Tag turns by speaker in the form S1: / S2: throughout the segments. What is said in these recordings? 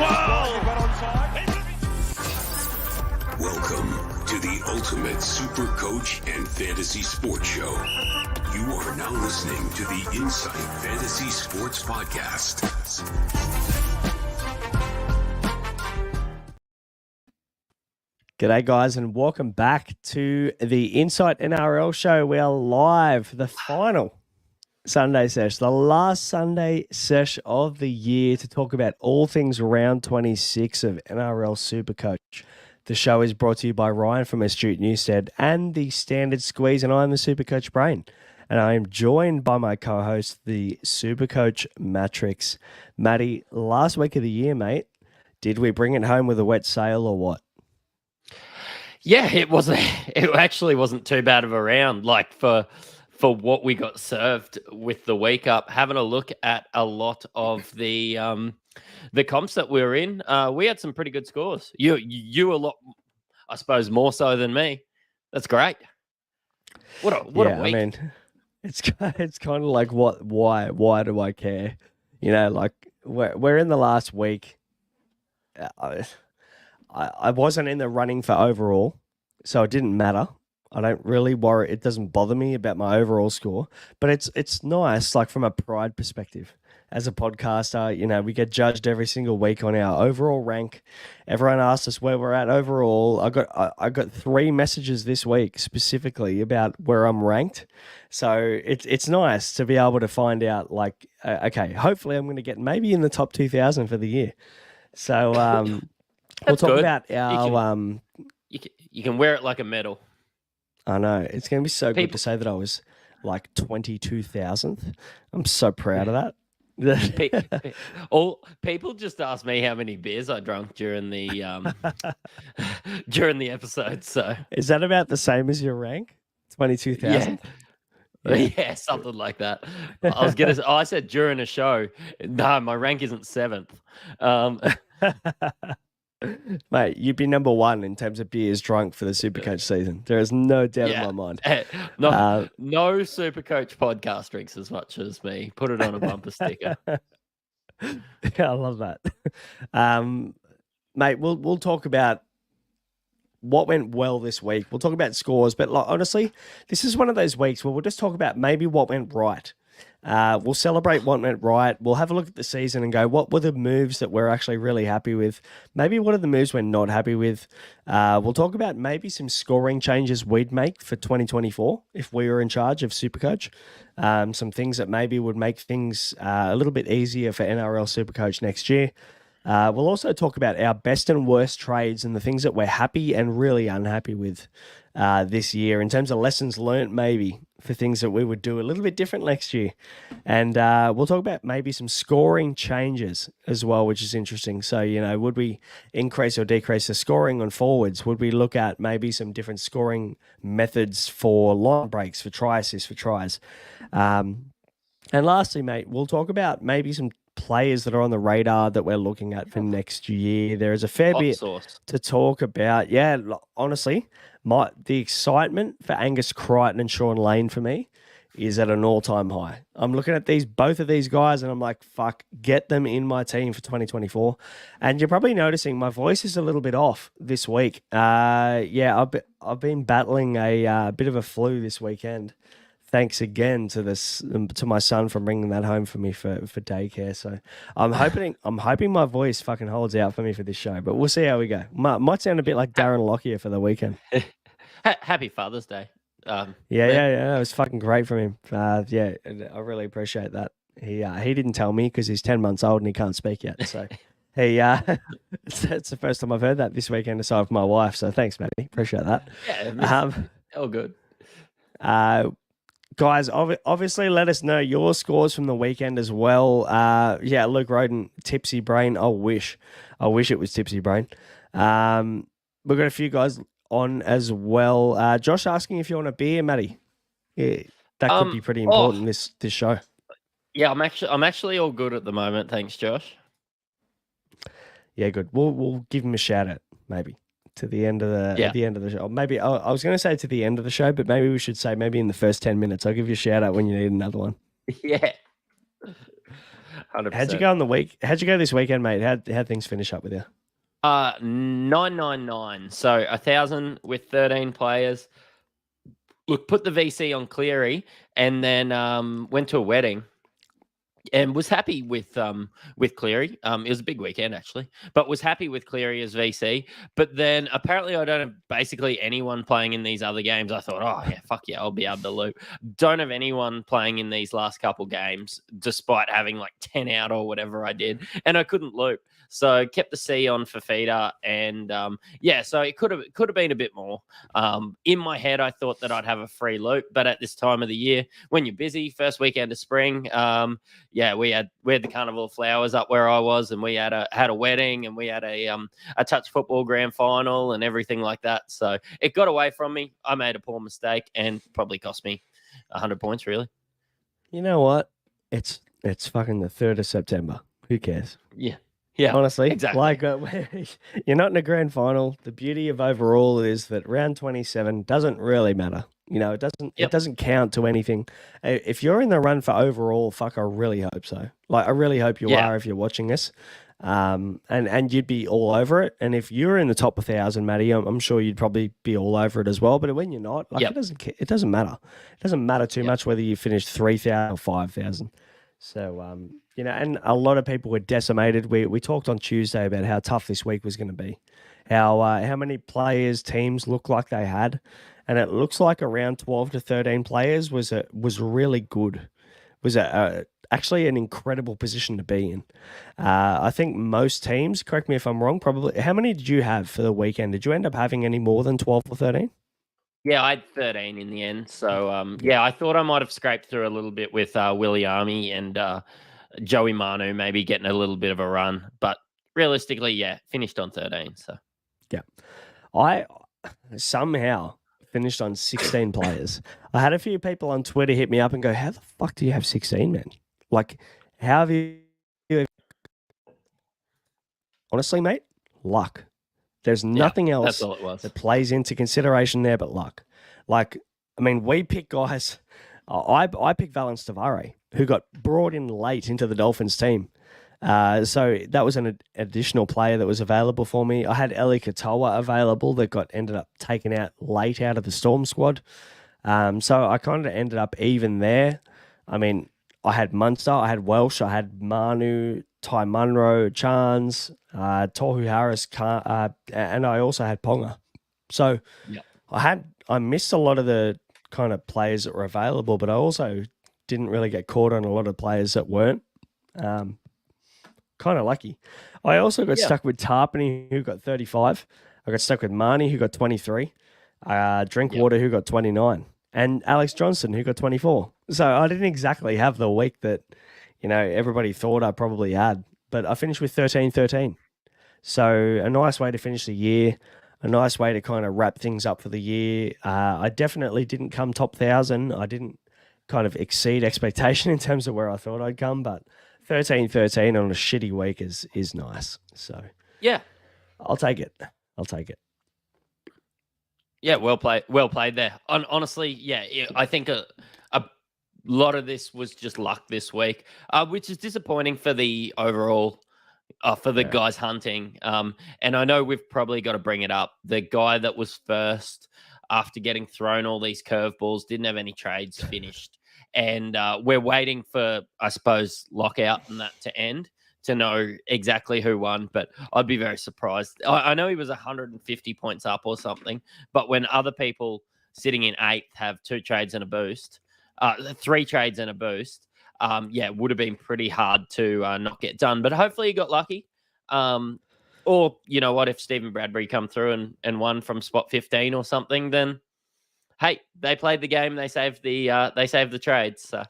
S1: Welcome to the ultimate Supercoach and Fantasy Sports Show. You are now listening to the Insight Fantasy Sports Podcast.
S2: G'day guys and welcome back to the Insight NRL show. We are live, the final Sunday sesh, the last Sunday sesh of the year to talk about all things round 26 of NRL Supercoach. The show is brought to you by Ryan from Astute Newstead and the Standard Squeeze, and I'm the Supercoach Brain. And I am joined by my co-host, the Supercoach Mattrix. Matty, last week of the year, mate, did we bring it home with a wet sail or what?
S3: Yeah, it actually wasn't too bad of a round. Like for what we got served with the week up, having a look at a lot of the comps that we were in, we had some pretty good scores. You a lot, I suppose, more so than me. That's great. What a week.
S2: I mean, it's kind of like why do I care? You know, like we're in the last week. I wasn't in the running for overall, so it didn't matter. I don't really worry. It doesn't bother me about my overall score, but it's nice, like from a pride perspective. As a podcaster, you know, we get judged every single week on our overall rank. Everyone asks us where we're at overall. I got 3 messages this week specifically about where I'm ranked. So it's nice to be able to find out, like, okay, hopefully I'm going to get maybe in the top 2,000 for the year. So we'll talk about our...
S3: You can wear it like a medal.
S2: I know. It's going to be so good to say that I was like 22,000th. I'm so proud of that.
S3: All people just ask me how many beers I drank during the during the episode. So
S2: is that about the same as your rank? 22,000?
S3: Yeah, something like that. I said during a show. No, my rank isn't 7th.
S2: Mate, you'd be number 1 in terms of beers drunk for the Supercoach season. There is no doubt in my mind.
S3: No Supercoach podcast drinks as much as me. Put it on a bumper sticker.
S2: I love that. Mate, we'll talk about what went well this week. We'll talk about scores, but like, honestly, this is one of those weeks where we'll just talk about maybe what went right. We'll celebrate what went right. We'll have a look at the season and go, what were the moves that we're actually really happy with? Maybe what are the moves we're not happy with? We'll talk about maybe some scoring changes we'd make for 2024 if we were in charge of Supercoach. Some things that maybe would make things a little bit easier for NRL Supercoach next year. We'll also talk about our best and worst trades and the things that we're happy and really unhappy with this year in terms of lessons learnt, maybe for things that we would do a little bit different next year. And we'll talk about maybe some scoring changes as well, which is interesting. So, you know, would we increase or decrease the scoring on forwards? Would we look at maybe some different scoring methods for line breaks, for try assists, for tries? And lastly, mate, we'll talk about maybe some players that are on the radar that we're looking at for next year. There is a fair bit to talk about. Yeah, honestly, the excitement for Angus Crichton and Sean Lane for me is at an all-time high. I'm looking at both of these guys and I'm like, fuck, get them in my team for 2024. And you're probably noticing my voice is a little bit off this week. I've been battling a bit of a flu this weekend. Thanks again to my son for bringing that home for me for daycare. So I'm hoping my voice fucking holds out for me for this show, but we'll see how we go. Might sound a bit like Darren Lockyer for the weekend.
S3: Happy Father's Day.
S2: It was fucking great from him. I really appreciate that. He didn't tell me because he's 10 months old and he can't speak yet. So it's the first time I've heard that this weekend aside from my wife. So thanks, Matty. Appreciate that.
S3: Yeah, all good.
S2: Guys, obviously let us know your scores from the weekend as well. Luke Roden, Tipsy Brain. I wish it was Tipsy Brain. We've got a few guys on as well. Josh asking if you want a beer, Matty. Yeah, that could be pretty important this show.
S3: Yeah, I'm actually all good at the moment. Thanks, Josh.
S2: Yeah, good. We'll give him a shout out maybe. To the end of the show. Maybe I was going to say to the end of the show, but maybe we should say maybe in the first 10 minutes. I'll give you a shout out when you need another one.
S3: Yeah. 100%.
S2: How'd you go on the week? How'd you go this weekend, mate? How'd things finish up with you?
S3: 999. So 1,000 with 13 players. Look, put the VC on Cleary, and then went to a wedding. And was happy with Cleary. It was a big weekend actually, but was happy with Cleary as VC. But then apparently I don't have basically anyone playing in these other games. I thought, oh yeah, fuck yeah, I'll be able to loop. Don't have anyone playing in these last couple games, despite having like 10 out or whatever I did, and I couldn't loop. So kept the C on for feeder, and yeah, so it could have been a bit more. In my head, I thought that I'd have a free loop, but at this time of the year, when you're busy, first weekend of spring, yeah, we had the Carnival of Flowers up where I was, and we had a wedding, and we had a touch football grand final and everything like that. So it got away from me. I made a poor mistake and probably cost me 100 points. Really,
S2: You know what? It's fucking the 3rd of September. Who cares?
S3: yeah,
S2: Honestly,
S3: exactly.
S2: like you're not in a grand final. The beauty of overall is that round 27 doesn't really matter. You know, it doesn't count to anything. If you're in the run for overall, fuck, I really hope so. Like, I really hope you are if you're watching this. And you'd be all over it. And if you're in the top 1,000, Matty, I'm sure you'd probably be all over it as well. But when you're not, like, it doesn't matter. It doesn't matter too much whether you finish 3,000 or 5,000. So, you know, and a lot of people were decimated. We talked on Tuesday about how tough this week was going to be, how many players teams looked like they had, and it looks like around 12 to 13 players was really good, was actually an incredible position to be in. I think most teams, correct me if I'm wrong, probably. How many did you have for the weekend? Did you end up having any more than 12 or 13?
S3: Yeah, I had 13 in the end. So, yeah, I thought I might have scraped through a little bit with Willie Army and Joey Manu maybe getting a little bit of a run. But realistically, yeah, finished on 13. So,
S2: yeah. I somehow finished on 16 players. I had a few people on Twitter hit me up and go, how the fuck do you have 16, man? Like, how have you... Honestly, mate, luck. There's nothing else
S3: that's all it was.
S2: that plays into consideration there but luck. Like, I mean, we pick guys. I picked Valence Tavare, who got brought in late into the Dolphins team. So that was an additional player that was available for me. I had Eli Katoa available that ended up taken out late out of the Storm squad. So I kind of ended up even there. I mean, I had Munster, I had Welsh, I had Manu, Ty Munro, Chance, Tohu Harris, and I also had Ponga. So I missed a lot of the kind of players that were available, but I also didn't really get caught on a lot of players that weren't. Kind of lucky. I also got stuck with Tarpany, who got 35. I got stuck with Marnie, who got 23. Drinkwater, who got 29. And Alex Johnson, who got 24. So I didn't exactly have the week that, you know, everybody thought I probably had. But I finished with 13-13. So a nice way to finish the year, a nice way to kind of wrap things up for the year. I definitely didn't come top 1,000. I didn't kind of exceed expectation in terms of where I thought I'd come, but 13-13 on a shitty week is nice. So
S3: yeah,
S2: I'll take it.
S3: Yeah, well played there. Honestly, yeah, I think a lot of this was just luck this week, which is disappointing for the overall, for the guys hunting. And I know we've probably got to bring it up. The guy that was first after getting thrown all these curveballs didn't have any trades finished. And we're waiting for, I suppose, lockout and that to end to know exactly who won, but I'd be very surprised. I know he was 150 points up or something, but when other people sitting in 8th have 2 trades and a boost, 3 trades and a boost, it would have been pretty hard to not get done. But hopefully he got lucky. Or, you know what, if Stephen Bradbury come through and won from spot 15 or something, then, hey, they played the game, they saved the trades, so...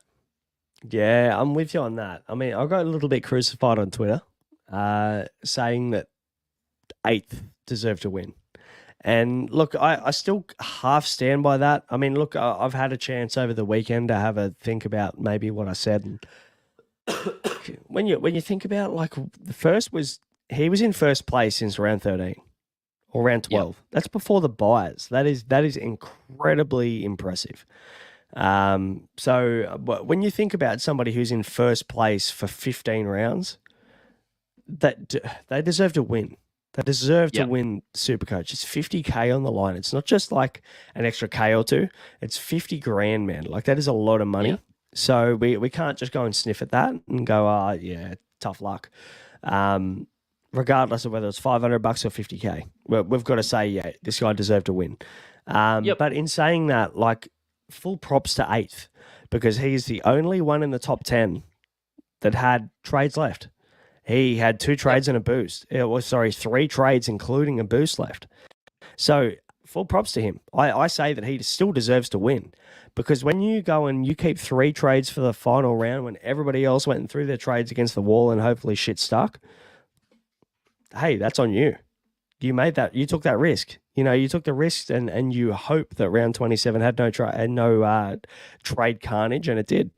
S2: Yeah, I'm with you on that. I mean, I got a little bit crucified on Twitter saying that 8th deserved to win. And look, I still half stand by that. I mean, look, I've had a chance over the weekend to have a think about maybe what I said. And when you think about, like, the first was, he was in first place since round 13 or round 12. Yep. That's before the buys. That is incredibly impressive. So when you think about somebody who's in first place for 15 rounds, they deserve to win. They deserve to
S3: Yep.
S2: win Supercoach. It's 50K on the line. It's not just like an extra K or two. It's 50 grand, man. Like that is a lot of money.
S3: Yeah.
S2: So we can't just go and sniff at that and go, yeah, tough luck. Regardless of whether it's $500 or 50K, we've got to say, yeah, this guy deserved to win.
S3: Yep.
S2: But in saying that, like full props to 8th, because he's the only one in the top 10 that had trades left. He had 2 trades and a boost. 3 trades, including a boost left. So full props to him. I say that he still deserves to win, because when you go and you keep 3 trades for the final round when everybody else went through their trades against the wall and hopefully shit stuck, hey, that's on you. You made that. You took that risk. You took the risk and you hope that round 27 had no trade carnage, and it did.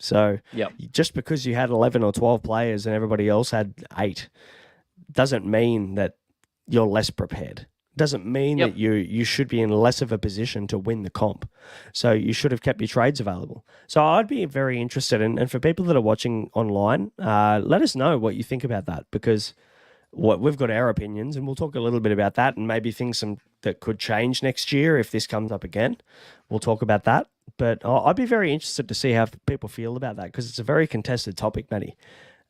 S2: So just because you had 11 or 12 players and everybody else had 8 doesn't mean that you're less prepared. Doesn't mean that you should be in less of a position to win the comp. So you should have kept your trades available. So I'd be very interested and for people that are watching online, let us know what you think about that, because we've got our opinions, and we'll talk a little bit about that, and maybe things that could change next year if this comes up again. We'll talk about that. But I'd be very interested to see how people feel about that, because it's a very contested topic, Matty.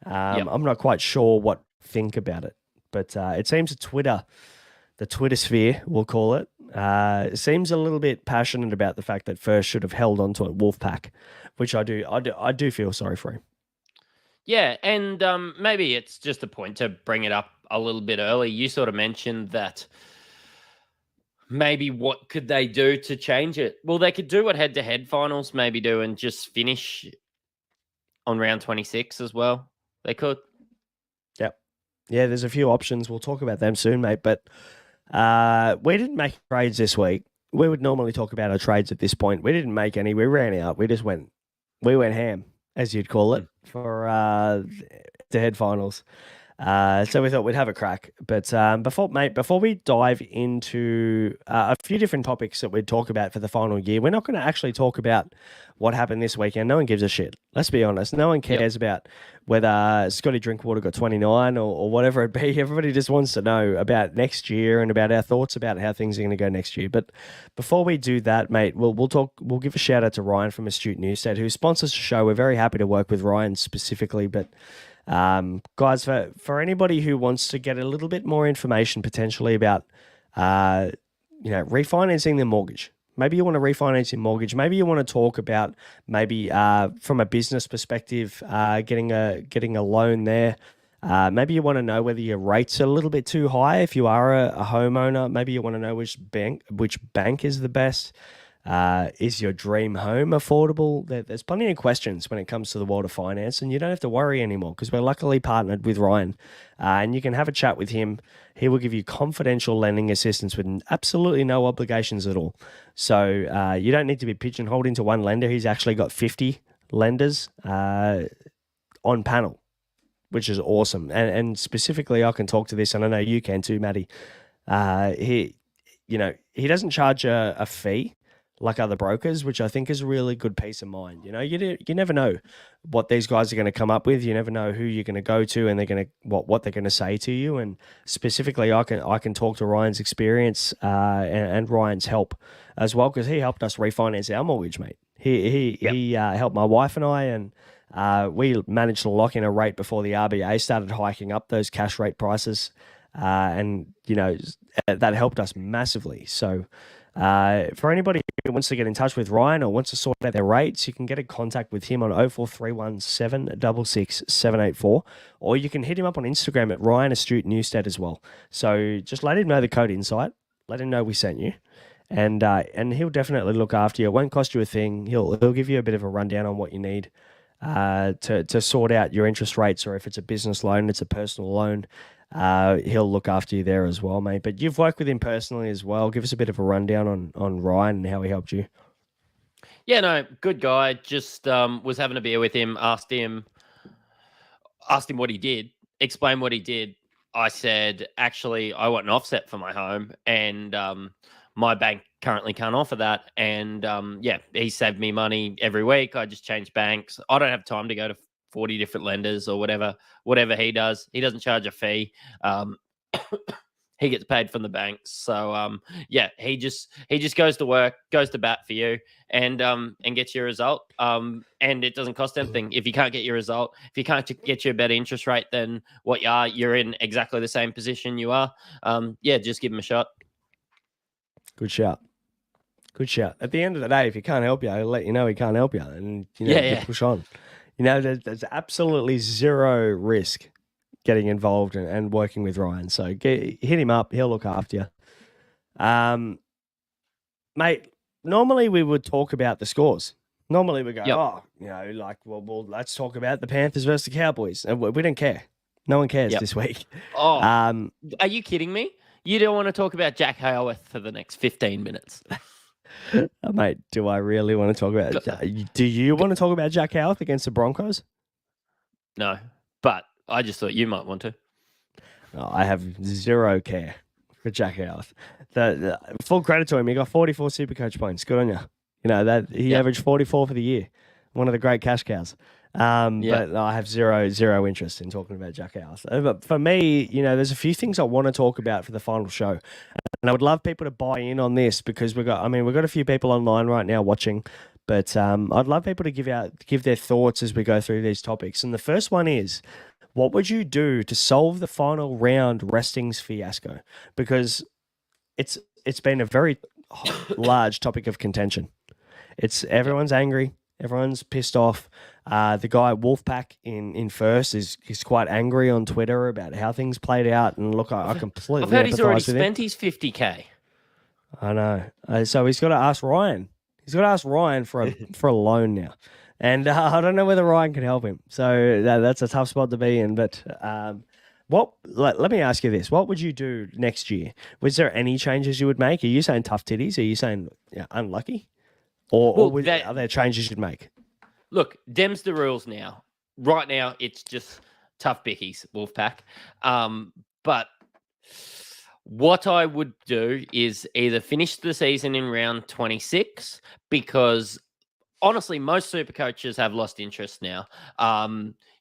S2: I'm not quite sure what to think about it, but it seems the Twitter sphere, we'll call it, seems a little bit passionate about the fact that First should have held on to it Wolfpack, which I do feel sorry for him.
S3: Yeah, and maybe it's just a point to bring it up a little bit early. You sort of mentioned that maybe what could they do to change it? Well, they could do what head-to-head finals maybe do and just finish on round 26 as well. They could.
S2: Yep. Yeah, there's a few options. We'll talk about them soon, mate. But we didn't make trades this week. We would normally talk about our trades at this point. We didn't make any. We ran out. We went ham, as you'd call it, for the head finals. So we thought we'd have a crack. But before we dive into a few different topics that we'd talk about for the final year, we're not going to actually talk about what happened this weekend. No one gives a shit. Let's be honest. No one cares about whether Scotty Drinkwater got 29 or whatever it be. Everybody just wants to know about next year and about our thoughts about how things are going to go next year. But before we do that, mate, we'll give a shout out to Ryan from Astute Newstead, who sponsors the show. We're very happy to work with Ryan specifically, but guys, for anybody who wants to get a little bit more information potentially about, refinancing their mortgage. Maybe you want to refinance your mortgage. Maybe you want to talk about from a business perspective, getting a loan there. Maybe you want to know whether your rates are a little bit too high if you are a homeowner. Maybe you want to know which bank is the best. Is your dream home affordable? There's plenty of questions when it comes to the world of finance, and you don't have to worry anymore because we're luckily partnered with Ryan, and you can have a chat with him. He will give you confidential lending assistance with absolutely no obligations at all. So you don't need to be pigeonholed into one lender. He's actually got 50 lenders on panel, which is awesome. And specifically, I can talk to this, and I know you can too, Matty. He doesn't charge a fee like other brokers, which I think is a really good peace of mind. You never know what these guys are going to come up with. You never know who you're going to go to, and they're going to what they're going to say to you. And specifically, I can talk to Ryan's experience and Ryan's help as well, because he helped us refinance our mortgage, mate. He helped my wife and I, and we managed to lock in a rate before the RBA started hiking up those cash rate prices, and that helped us massively. So. For anybody who wants to get in touch with Ryan or wants to sort out their rates, you can get in contact with him on 0431 766 784, or you can hit him up on Instagram at Ryan Astute Newstead as well. So just let him know the code Insight, let him know we sent you, and he'll definitely look after you. It won't cost you a thing. He'll give you a bit of a rundown on what you need to sort out your interest rates, or if it's a business loan, it's a personal loan. He'll look after you there as well, mate. But you've worked with him personally as well. Give us a bit of a rundown on Ryan and how he helped you.
S3: Yeah, no, good guy. Just was having a beer with him, asked him what he did, explained what he did. I said, actually, I want an offset for my home, and my bank currently can't offer that. And he saved me money every week. I just change banks. I don't have time to go to 40 different lenders or whatever he does. He doesn't charge a fee. He gets paid from the banks. So he just goes to work, goes to bat for you, and gets your result. And it doesn't cost anything. If you can't get your result, if you can't get you a better interest rate than what you are, you're in exactly the same position you are. Just give him a shot.
S2: Good shout. Good shout. At the end of the day, if he can't help you, he'll let you know he can't help you, and you push on. There's absolutely zero risk getting involved and working with Ryan. So hit him up. He'll look after you. Mate, normally we would talk about the scores. Normally we go, let's talk about the Panthers versus the Cowboys. And we don't care. No one cares this week.
S3: Oh, are you kidding me? You don't want to talk about Jack Haworth for the next 15 minutes.
S2: Mate, do I really want to talk about do you want to talk about Jack Haworth against the Broncos?
S3: No, but I just thought you might want to.
S2: Oh, I have zero care for Jack Haworth. The full credit to him. He got 44 Supercoach points. Good on you. That he averaged 44 for the year. One of the great cash cows. But I have zero interest in talking about Jack Haworth. But for me, there's a few things I want to talk about for the final show. And I would love people to buy in on this because we've got a few people online right now watching, but I'd love people to give their thoughts as we go through these topics. And the first one is, what would you do to solve the final round restings fiasco? Because it's been a very large topic of contention. Everyone's angry. Everyone's pissed off. The guy Wolfpack in first is quite angry on Twitter about how things played out. And look, I completely
S3: I've heard he's already
S2: with him.
S3: spent his 50K.
S2: I know. So he's got to ask Ryan. He's got to ask Ryan for a loan now. And I don't know whether Ryan can help him. So that's a tough spot to be in. But let me ask you this. What would you do next year? Was there any changes you would make? Are you saying tough titties? Are you saying unlucky? Or are there changes you'd make?
S3: Look, dem's the rules now. Right now, it's just tough bickies, Wolfpack. But what I would do is either finish the season in round 26 because, honestly, most super coaches have lost interest now.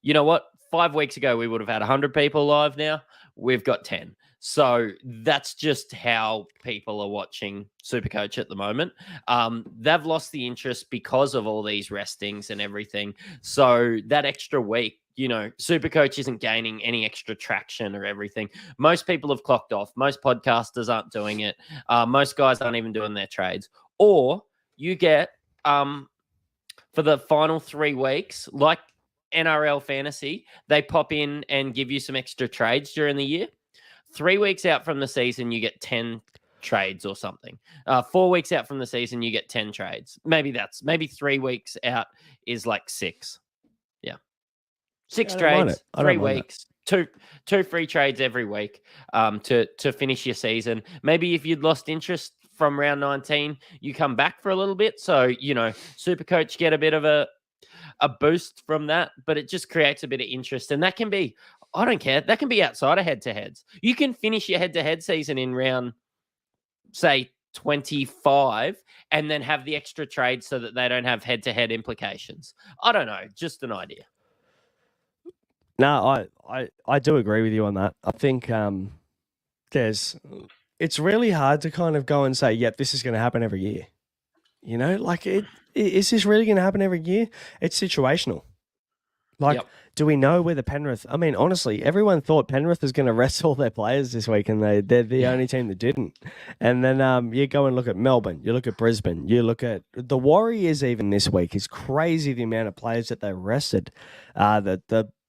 S3: You know what? 5 weeks ago, we would have had 100 people live now. We've got 10. So that's just how people are watching Supercoach at the moment. They've lost the interest because of all these restings and everything. So that extra week, Supercoach isn't gaining any extra traction or everything. Most people have clocked off. Most podcasters aren't doing it. Most guys aren't even doing their trades. Or you get, for the final 3 weeks, like NRL Fantasy, they pop in and give you some extra trades during the year. 3 weeks out from the season, you get 10 trades or something. 4 weeks out from the season, you get 10 trades. Maybe 3 weeks out is like 6. Yeah. 6 trades, 3 weeks, two free trades every week to finish your season. Maybe if you'd lost interest from round 19, you come back for a little bit. So, Supercoach get a bit of a boost from that, but it just creates a bit of interest. And that can be, I don't care. That can be outside of head-to-heads. You can finish your head-to-head season in round, say, 25 and then have the extra trade so that they don't have head-to-head implications. I don't know. Just an idea.
S2: No, I do agree with you on that. I think it's really hard to kind of go and say, yep, this is going to happen every year. Is this really going to happen every year? It's situational. Do we know whether Penrith... I mean, honestly, everyone thought Penrith was going to rest all their players this week, and they're the only team that didn't. And then you go and look at Melbourne, you look at Brisbane, you look at... The Warriors even this week. It's crazy the amount of players that they rested.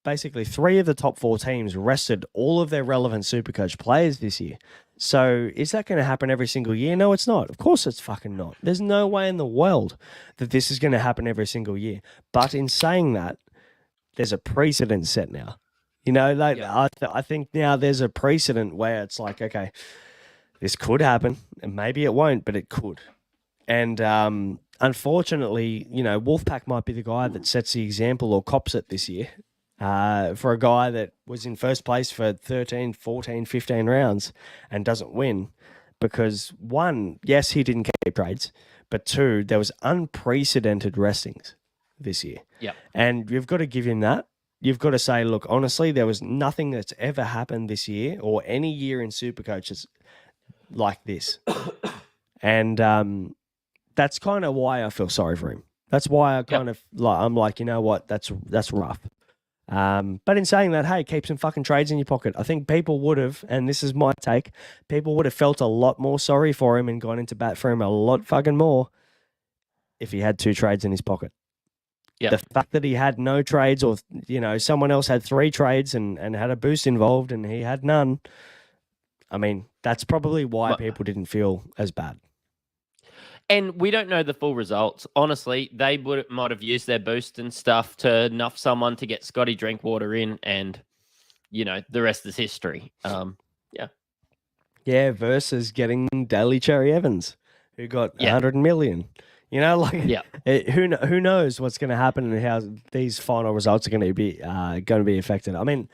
S2: Basically 3 of the top 4 teams rested all of their relevant Supercoach players this year. So is that going to happen every single year? No, it's not. Of course it's fucking not. There's no way in the world that this is going to happen every single year. But in saying that, there's a precedent set now. I think now there's a precedent where it's like, okay, this could happen, and maybe it won't, but it could. And unfortunately, Wolfpack might be the guy that sets the example or cops it this year. For a guy that was in first place for 13, 14, 15 rounds and doesn't win. because one, yes, he didn't keep trades, but two, there was unprecedented restings this year.
S3: Yeah.
S2: And you've got to give him that. You've got to say, look, honestly, there was nothing that's ever happened this year or any year in Supercoaches like this. And that's kind of why I feel sorry for him. That's why I kind of like, I'm like, you know what, that's rough. But in saying that, hey, keep some fucking trades in your pocket. I think people would have, and this is my take, people would have felt a lot more sorry for him and gone into bat for him a lot fucking more if he had 2 trades in his pocket.
S3: Yeah.
S2: The fact that he had no trades, or someone else had 3 trades and had a boost involved and he had none, I mean, that's probably why people didn't feel as bad.
S3: And we don't know the full results. Honestly, they might have used their boost and stuff to nuff someone to get Scotty Drinkwater in, and the rest is history.
S2: Yeah, versus getting Daly Cherry Evans, who got 100 million. Who knows what's going to happen and how these final results are going to be affected. I mean,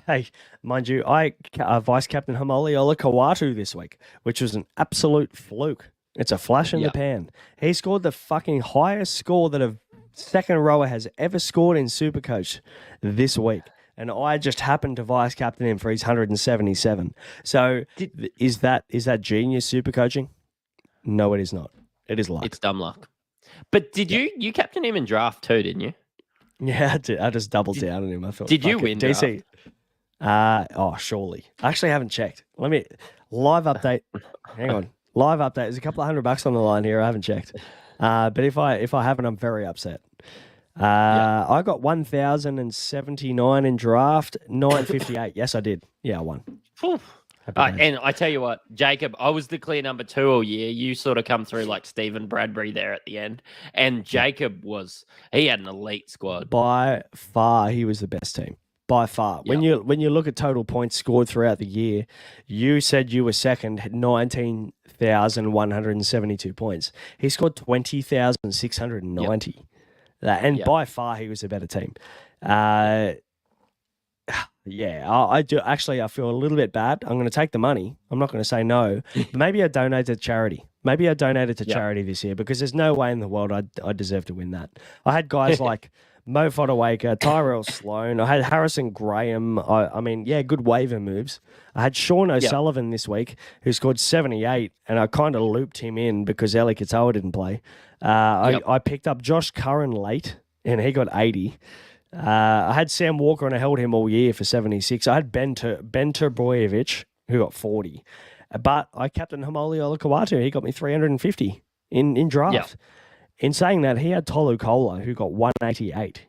S2: hey, mind you, I vice captain Hamoli Olakawatu this week, which was an absolute fluke. It's a flash in the pan. He scored the fucking highest score that a second rower has ever scored in Supercoach this week. And I just happened to vice captain him for his 177. So is that genius super coaching? No, it is not. It is luck.
S3: It's dumb luck. But did you captain him in draft too, didn't you?
S2: Yeah, I did. I just doubled down on him. I thought,
S3: did you win
S2: DC? Surely. I actually haven't checked. Let me live update. Hang on. Live update. There's a couple of $100 on the line here. I haven't checked. But if I haven't, I'm very upset. I got 1,079 in draft, 958. Yes, I did. Yeah, I won.
S3: And I tell you what, Jacob, I was the clear number 2 all year. You sort of come through like Stephen Bradbury there at the end. And Jacob he had an elite squad.
S2: By far, he was the best team. By far. Yep. When you look at total points scored throughout the year, you said you were second, 19,172 points. He scored 20,690. Yep. And by far, he was a better team. I do. Actually, I feel a little bit bad. I'm going to take the money. I'm not going to say no. But maybe I donate to charity. Maybe I donated to charity this year because there's no way in the world I deserve to win that. I had guys like Mo Fodawaker, Tyrell Sloan. I had Harrison Graham. I mean, good waiver moves. I had Sean O'Sullivan this week, who scored 78, and I kind of looped him in because Eli Katoa didn't play. I picked up Josh Curran late, and he got 80. I had Sam Walker, and I held him all year for 76. I had Ben Terbojevic, who got 40. But I captained Hamoli Olakawatu. He got me 350 in draft. Yep. In saying that, he had Tolu Kola, who got 188,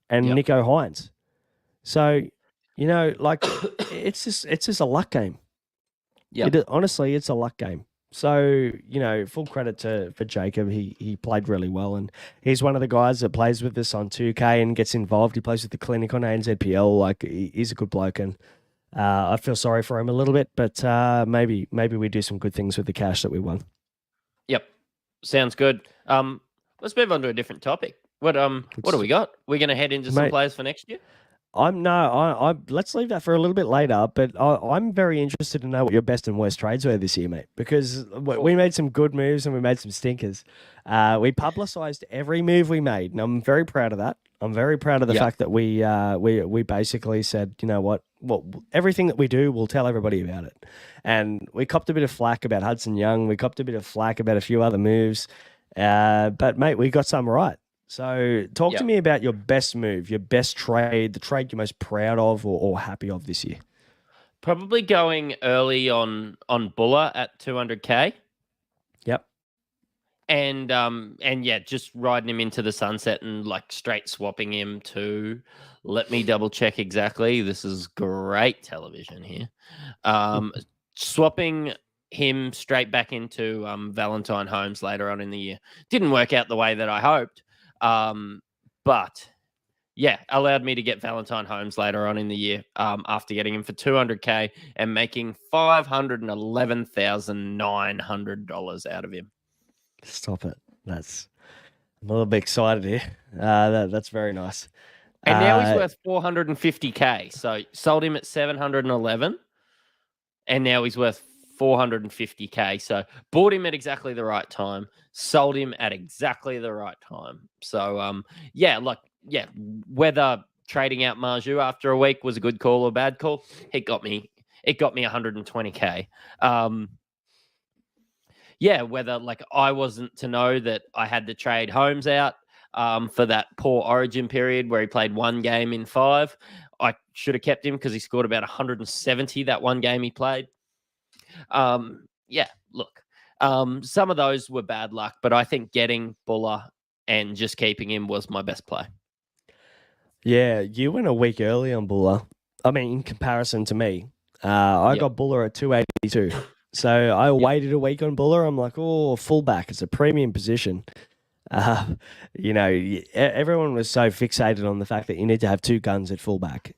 S2: and Nico Hines. So, it's just a luck game. Yeah, honestly, it's a luck game. So, full credit for Jacob. He played really well, and he's one of the guys that plays with us on 2K and gets involved. He plays with the clinic on ANZPL. Like, he's a good bloke, and I feel sorry for him a little bit, but maybe we do some good things with the cash that we won.
S3: Yep. Sounds good. Let's move on to a different topic. What do we got? We're going to head into some players for next year?
S2: Let's leave that for a little bit later, but I'm very interested to know what your best and worst trades were this year, mate, because we made some good moves and we made some stinkers. We publicized every move we made, and I'm very proud of that. I'm very proud of the fact that we basically said, you know what, everything that we do, we'll tell everybody about it. And we copped a bit of flack about Hudson Young. We copped a bit of flack about a few other moves. But, mate, we got some right. So talk to me about your best move, your best trade, the trade you're most proud of or happy of this year.
S3: Probably going early on Buller at 200K.
S2: Yep.
S3: And just riding him into the sunset and like straight swapping him to, let me double check exactly. This is great television here. Swapping him straight back into Valentine Holmes later on in the year. Didn't work out the way that I hoped. But allowed me to get Valentine Holmes later on in the year after getting him for 200K and making $511,900 out of him.
S2: Stop it. I'm a little bit excited here. That's very nice.
S3: And now he's worth 450K. So sold him at 711 and now he's worth 450K. So bought him at exactly the right time, sold him at exactly the right time. So whether trading out Marju after a week was a good call or bad call, it got me 120K. Whether like I wasn't to know that I had to trade Holmes out for that poor Origin period where he played one game in 5. I should have kept him because he scored about 170 that one game he played. Look, some of those were bad luck, but I think getting Buller and just keeping him was my best play.
S2: Yeah, you went a week early on Buller. I mean, in comparison to me, I got Buller at 282. So I waited a week on Buller. I'm like, oh, fullback. It's a premium position. Everyone was so fixated on the fact that you need to have 2 guns at fullback.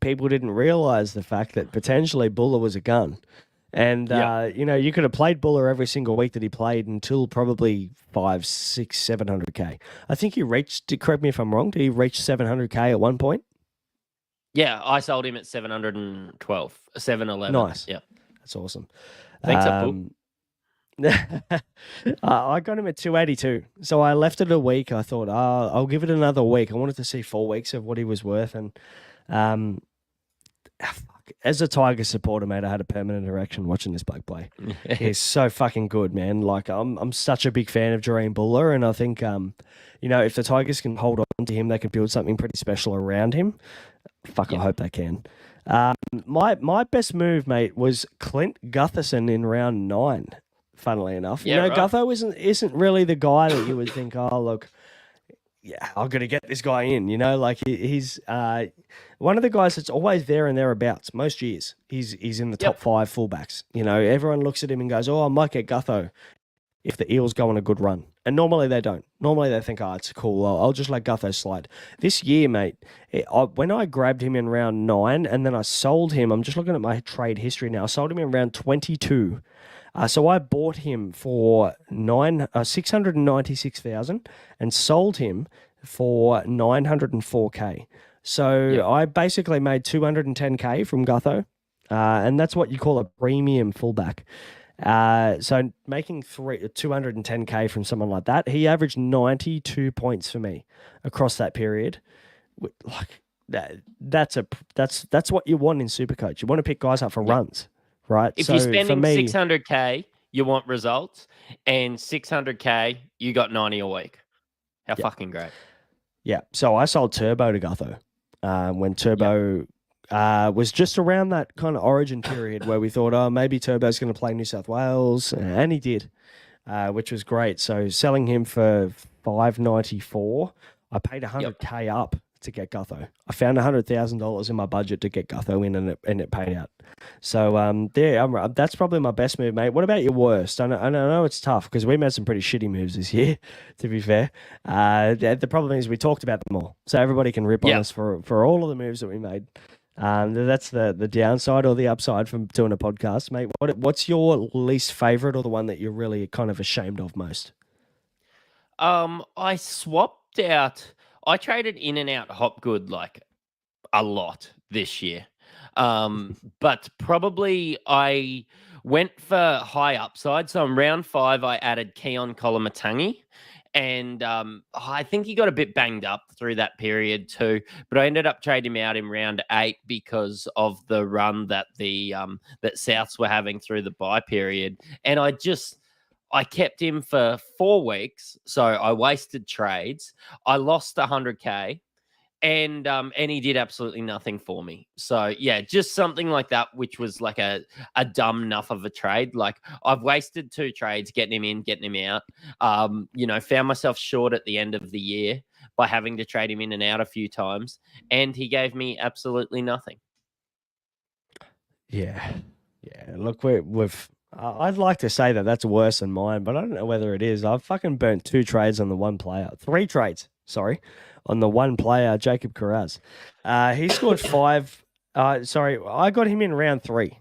S2: People didn't realize the fact that potentially Buller was a gun. And, you could have played Buller every single week that he played until probably 500, 600, 700K. I think he reached, correct me if I'm wrong, did he reach 700K at one point?
S3: Yeah, I sold him at 712, 711.
S2: Nice.
S3: Yeah.
S2: That's awesome.
S3: Thanks, Apple.
S2: I got him at 282. So I left it a week. I thought, I'll give it another week. I wanted to see 4 weeks of what he was worth. And as a Tiger supporter, mate, I had a permanent erection watching this bloke play. He's so fucking good, man. Like, I'm such a big fan of Jareen Buller, and I think, if the Tigers can hold on to him, they can build something pretty special around him. I hope they can. My best move, mate, was Clint Gutherson in round 9. Funnily enough,
S3: right.
S2: Gutho isn't really the guy that you would think. Oh, look, I'm gonna get this guy in. Like he's one of the guys that's always there and thereabouts. Most years, he's in the top 5 fullbacks. Everyone looks at him and goes, "Oh, I might get Gutho if the Eels go on a good run." And normally they don't. Normally they think, "Oh, it's cool. I'll just let Gutho slide." This year, mate, when I grabbed him in round 9 and then I sold him, I'm just looking at my trade history now. I sold him in round 22. So I bought him for 696,000 and sold him for 904K. So I basically made 210K from Gutho, and that's what you call a premium fullback. So making 210K from someone like that, he averaged 92 points for me across that period. Like that's what you want in Supercoach. You want to pick guys up for runs. Right.
S3: If you're spending 600K, you want results, and 600K, you got 90 a week. How fucking great.
S2: Yeah. So I sold Turbo to Gutho when Turbo was just around that kind of origin period where we thought, oh, maybe Turbo's going to play New South Wales. And he did, which was great. So selling him for 594, I paid 100K up to get Gutho. I found $100,000 in my budget to get Gutho in, and it paid out. So that's probably my best move, mate. What about your worst? I know it's tough because we made some pretty shitty moves this year. To be fair, the problem is we talked about them all, so everybody can rip on us for all of the moves that we made. That's the downside or the upside from doing a podcast, mate. What's your least favorite or the one that you're really kind of ashamed of most?
S3: I swapped out. I traded in and out Hopgood like a lot this year. But probably I went for high upside. So in round 5, I added Keon Kolamatangi. And I think he got a bit banged up through that period too. But I ended up trading him out in round 8 because of the run that the that Souths were having through the bye period. And I kept him for 4 weeks, so I wasted trades. I lost 100K, and he did absolutely nothing for me. So yeah, just something like that, which was like a dumb enough of a trade. Like I've wasted 2 trades, getting him in, getting him out. Found myself short at the end of the year by having to trade him in and out a few times, and he gave me absolutely nothing.
S2: Yeah. Look, we've. I'd like to say that that's worse than mine, but I don't know whether it is. I've fucking burnt 2 trades on the one player. 3 trades, on the one player, Jacob Carraz. He scored 5. I got him in round 3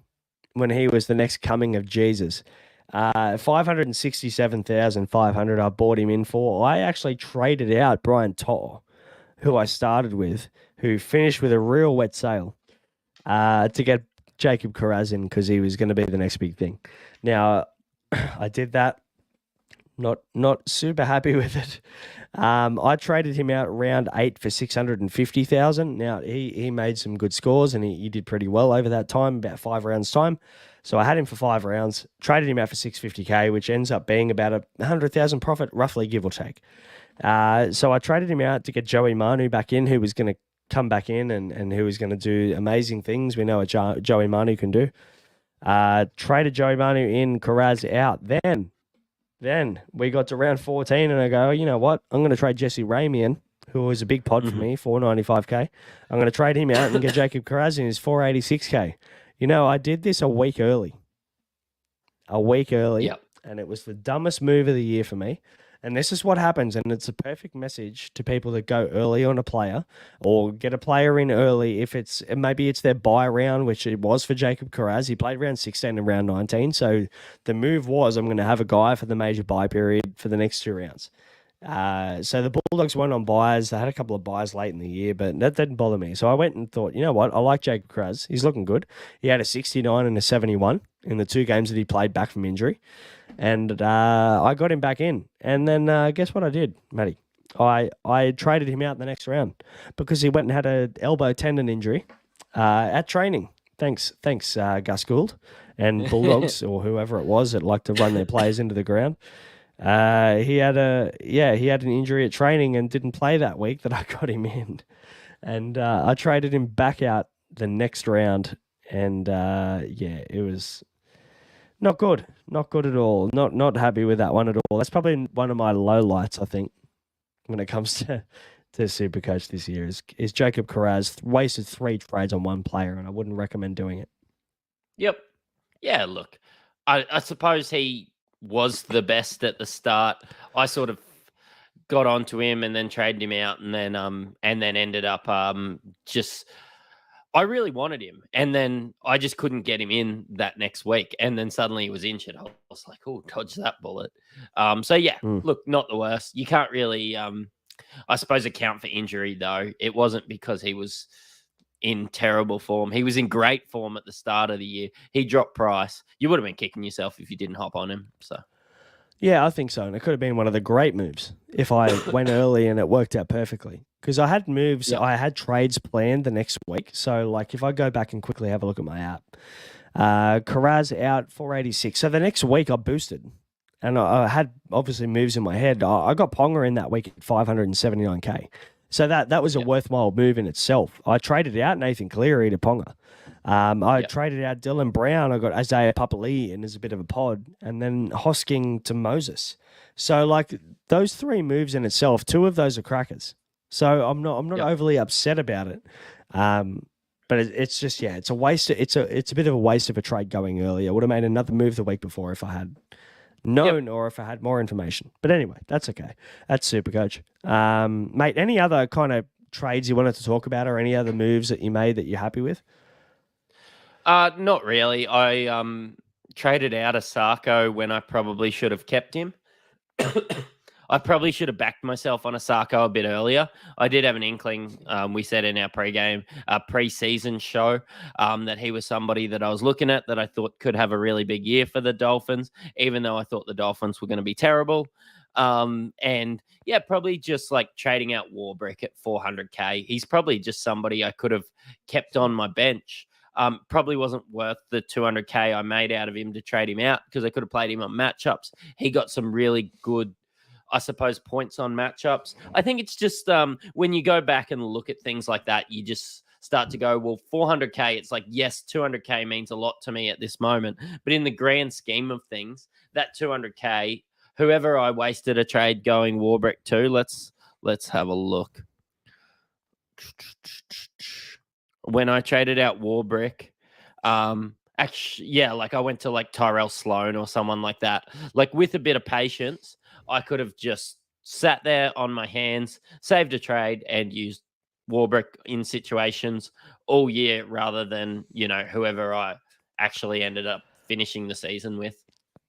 S2: when he was the next coming of Jesus. 567,500 I bought him in for. I actually traded out Brian To'o, who I started with, who finished with a real wet sail, to get Jacob Carraz in because he was going to be the next big thing. Now, I did that. Not super happy with it. I traded him out round 8 for 650,000. Now he made some good scores and he did pretty well over that time, about 5 rounds time. So I had him for 5 rounds, traded him out for 650k, which ends up being about a 100,000 profit, roughly, give or take. So I traded him out to get Joey Manu back in, who was going to come back in and who was going to do amazing things. We know what Joey Manu can do. Traded Joey Manu in, Carraz out. Then we got to round 14 and I go, you know what? I'm going to trade Jesse Ramey in, who was a big pod for me, 495k. I'm going to trade him out and get Jacob Carraz in his 486k. You know, I did this a week early.
S3: Yep.
S2: And it was the dumbest move of the year for me. And this is what happens, and it's a perfect message to people that go early on a player or get a player in early if maybe it's their buy round, which it was for Jacob Carraz. He played round 16 and round 19, so the move was I'm going to have a guy for the major buy period for the next 2 rounds. So the Bulldogs went on buys. They had a couple of buys late in the year, but that didn't bother me. So I went and thought, you know what? I like Jacob Carraz. He's looking good. He had a 69 and a 71 in the 2 games that he played back from injury. And I got him back in. And then guess what I did, Matty? I traded him out the next round because he went and had an elbow tendon injury at training. Thanks, Gus Gould and Bulldogs or whoever it was that liked to run their players into the ground. He had an injury at training and didn't play that week that I got him in. And I traded him back out the next round. And it was not good. Not good at all. Not happy with that one at all. That's probably one of my lowlights, I think, when it comes to Supercoach this year is Jacob Carraz wasted 3 trades on one player, and I wouldn't recommend doing it.
S3: Yep. Yeah, look, I suppose he was the best at the start. I sort of got onto him and then traded him out and then ended up I really wanted him, and then I just couldn't get him in that next week, and then suddenly he was injured. I was like, "Oh, dodge that bullet." Look, not the worst. You can't really, I suppose, account for injury though. It wasn't because he was in terrible form. He was in great form at the start of the year. He dropped price. You would have been kicking yourself if you didn't hop on him. So.
S2: Yeah, I think so. And it could have been one of the great moves if I went early and it worked out perfectly. Because I had moves,
S3: Yep.
S2: I had trades planned the next week. So, like, if I go back and quickly have a look at my app, Carraz out 486. So the next week I boosted. And I had, obviously, moves in my head. I got Ponga in that week at 579k. So that was a worthwhile move in itself. I traded out Nathan Cleary to Ponga. I traded out Dylan Brown. I got Isaiah Papali'i in as a bit of a pod, and then Hosking to Moses. So, like, those 3 moves in itself, 2 of those are crackers. So I'm not overly upset about it. But it's just it's a waste. It's a bit of a waste of a trade going early. I would have made another move the week before if I had known or if I had more information. But anyway, that's okay. That's Supercoach. Mate, any other kind of trades you wanted to talk about or any other moves that you made that you're happy with?
S3: Not really. I traded out Asako when I probably should have kept him. I probably should have backed myself on Asako a bit earlier. I did have an inkling. We said in our pre-season show that he was somebody that I was looking at that I thought could have a really big year for the Dolphins, even though I thought the Dolphins were going to be terrible. Probably just like trading out Warbrick at 400k. He's probably just somebody I could have kept on my bench. Probably wasn't worth the 200k I made out of him to trade him out because I could have played him on matchups. He got some really good, I suppose, points on matchups. I think it's just when you go back and look at things like that, you just start to go, well, 400k, it's like, yes, 200k means a lot to me at this moment. But in the grand scheme of things, that 200k, whoever I wasted a trade going Warbrick to, let's have a look. When I traded out Warbrick, I went to like Tyrell Sloan or someone like that. Like with a bit of patience, I could have just sat there on my hands, saved a trade, and used Warbrick in situations all year rather than, whoever I actually ended up finishing the season with.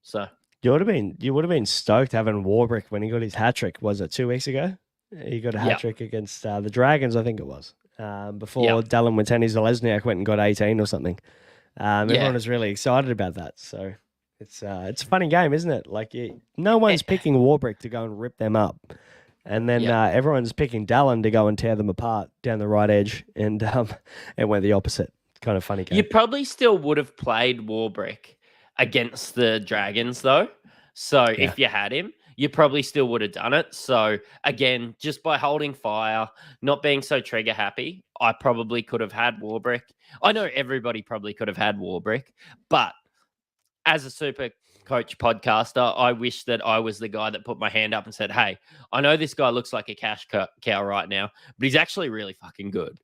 S3: So
S2: you would have been stoked having Warbrick when he got his hat trick. Was it 2 weeks ago? He got a hat trick against the Dragons, I think it was. Before Dallin Watene-Zelezniak went and got 18 or something. Everyone is really excited about that. So it's a funny game, isn't it? Like no one's picking Warbrick to go and rip them up. And then everyone's picking Dallin to go and tear them apart down the right edge, and it went the opposite. It's kind of funny game.
S3: You probably still would have played Warbrick against the Dragons, though. So if you had him, you probably still would have done it. So again, just by holding fire, not being so trigger happy, I probably could have had Warbrick. I know everybody probably could have had Warbrick, but as a super coach podcaster, I wish that I was the guy that put my hand up and said, hey, I know this guy looks like a cash cow right now, but he's actually really fucking good.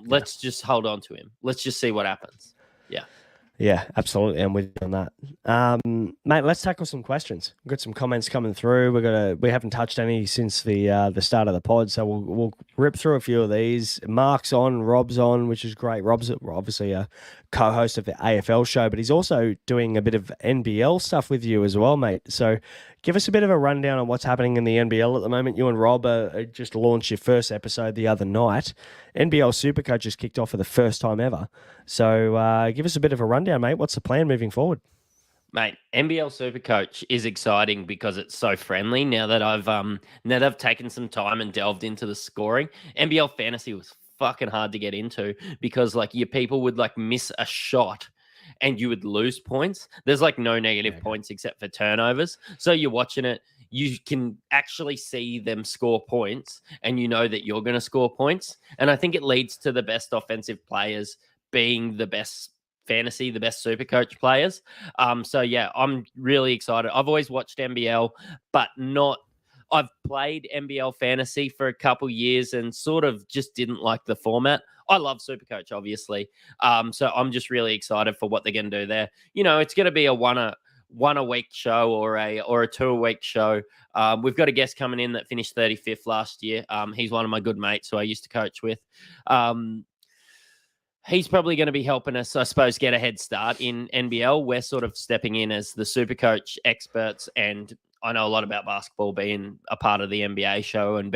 S3: Let's just hold on to him. Let's just see what happens. Yeah.
S2: Yeah, absolutely. I'm with you on that. Mate, let's tackle some questions. We've got some comments coming through. We haven't touched any since the start of the pod, so we'll rip through a few of these. Mark's on, Rob's on, which is great. Rob's obviously a co-host of the AFL show, but he's also doing a bit of NBL stuff with you as well, mate. So give us a bit of a rundown on what's happening in the NBL at the moment. You and Rob just launched your first episode the other night. NBL Supercoach has kicked off for the first time ever. So give us a bit of a rundown, mate. What's the plan moving forward?
S3: Mate, NBL Supercoach is exciting because it's so friendly. Now that I've taken some time and delved into the scoring, NBL Fantasy was fucking hard to get into because like your people would like miss a shot and you would lose points. There's like no negative points except for turnovers. So you're watching it, you can actually see them score points and you know that you're going to score points. And I think it leads to the best offensive players being the best fantasy, the best super coach players. So yeah, I'm really excited. I've always watched NBL, but I've played NBL fantasy for a couple years and sort of just didn't like the format. I love Supercoach, obviously. So I'm just really excited for what they're going to do there. You know, it's going to be a one a week show or a 2 a week show. We've got a guest coming in that finished 35th last year. He's one of my good mates who I used to coach with. He's probably going to be helping us, I suppose, get a head start in NBL. We're sort of stepping in as the Supercoach experts, and I know a lot about basketball, being a part of the NBA show and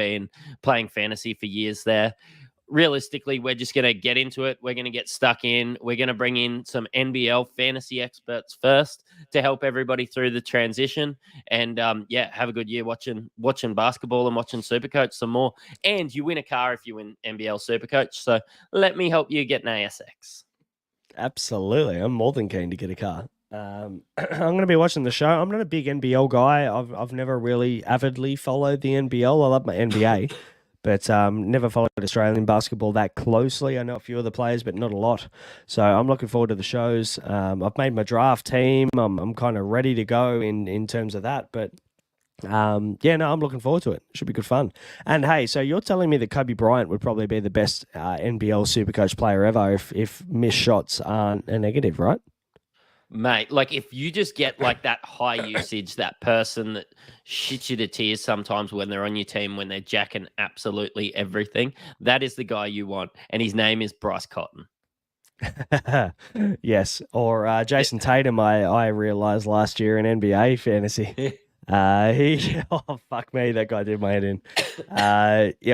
S3: playing fantasy for years there. Realistically, we're just going to get into it. We're going to get stuck in. We're going to bring in some NBL fantasy experts first to help everybody through the transition. And have a good year watching basketball and watching Supercoach some more. And you win a car if you win NBL Supercoach. So let me help you get an ASX.
S2: Absolutely. I'm more than keen to get a car. I'm going to be watching the show. I'm not a big NBL guy. I've never really avidly followed the NBL. I love my NBA. But never followed Australian basketball that closely. I know a few of the players, but not a lot. So I'm looking forward to the shows. I've made my draft team. I'm kind of ready to go in terms of that. But I'm looking forward to it. Should be good fun. And hey, so you're telling me that Kobe Bryant would probably be the best NBL Supercoach player ever if missed shots aren't a negative, right?
S3: Mate, like if you just get like that high usage, that person that shits you to tears sometimes when they're on your team, when they're jacking absolutely everything, that is the guy you want. And his name is Bryce Cotton.
S2: Yes. Or Jason Tatum, I realized last year in NBA fantasy. Fuck me, that guy did my head in.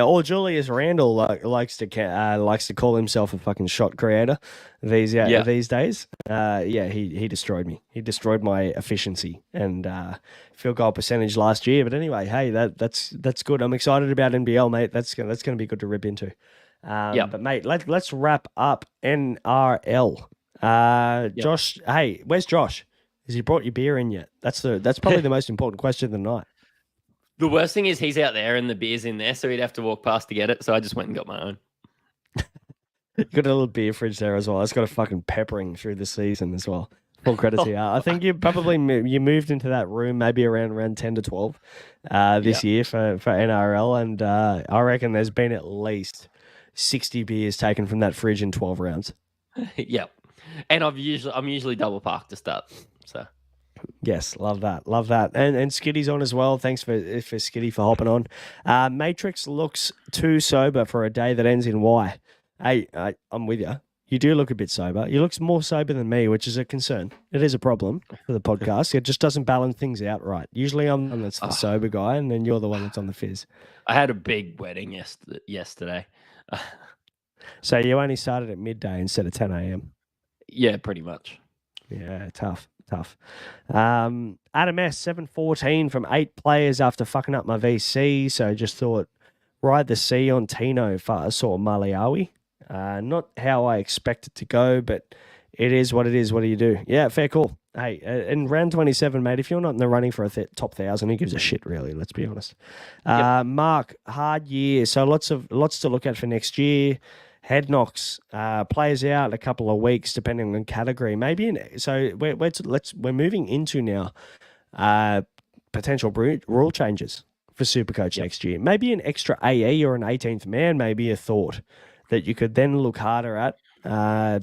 S2: Or Julius Randle likes to call himself a fucking shot creator these days. He destroyed me. He destroyed my efficiency and field goal percentage last year. But anyway, hey, that's good. I'm excited about NBL, mate. That's gonna be good to rip into. But mate, let's wrap up NRL. Josh, hey, where's Josh? Has he brought your beer in yet? That's probably the most important question of the night.
S3: The worst thing is he's out there and the beer's in there, so he'd have to walk past to get it. So I just went and got my own.
S2: You got a little beer fridge there as well. It's got a fucking peppering through the season as well. Full credit to you. I think you probably moved into that room maybe around 10 to 12 this year for NRL, and I reckon there's been at least 60 beers taken from that fridge in 12 rounds.
S3: Yep. And I'm usually double parked to start. So,
S2: yes, love that, and Skitty's on as well. Thanks for Skitty for hopping on. Mattrix looks too sober for a day that ends in Y. Hey, I'm with you. You do look a bit sober. You look more sober than me, which is a concern. It is a problem for the podcast. It just doesn't balance things out right. Usually I'm the sober guy, and then you're the one that's on the fizz.
S3: I had a big wedding yesterday.
S2: So you only started at midday instead of 10 a.m.
S3: Yeah, pretty much.
S2: Yeah, tough. Adam S 714 from 8 players after fucking up my VC. So just thought ride the C on Tino for saw Maliawi. Not how I expect it to go, but it is what it is. What do you do? Yeah, fair call. Hey, in round 27, mate, if you're not in the running for a top 1,000, who gives a shit, really? Let's be honest. Mark, hard year. So lots to look at for next year. Head knocks, players out a couple of weeks depending on category. Maybe we're moving into now potential rule changes for Supercoach next year. Maybe an extra AE or an 18th man. Maybe a thought that you could then look harder at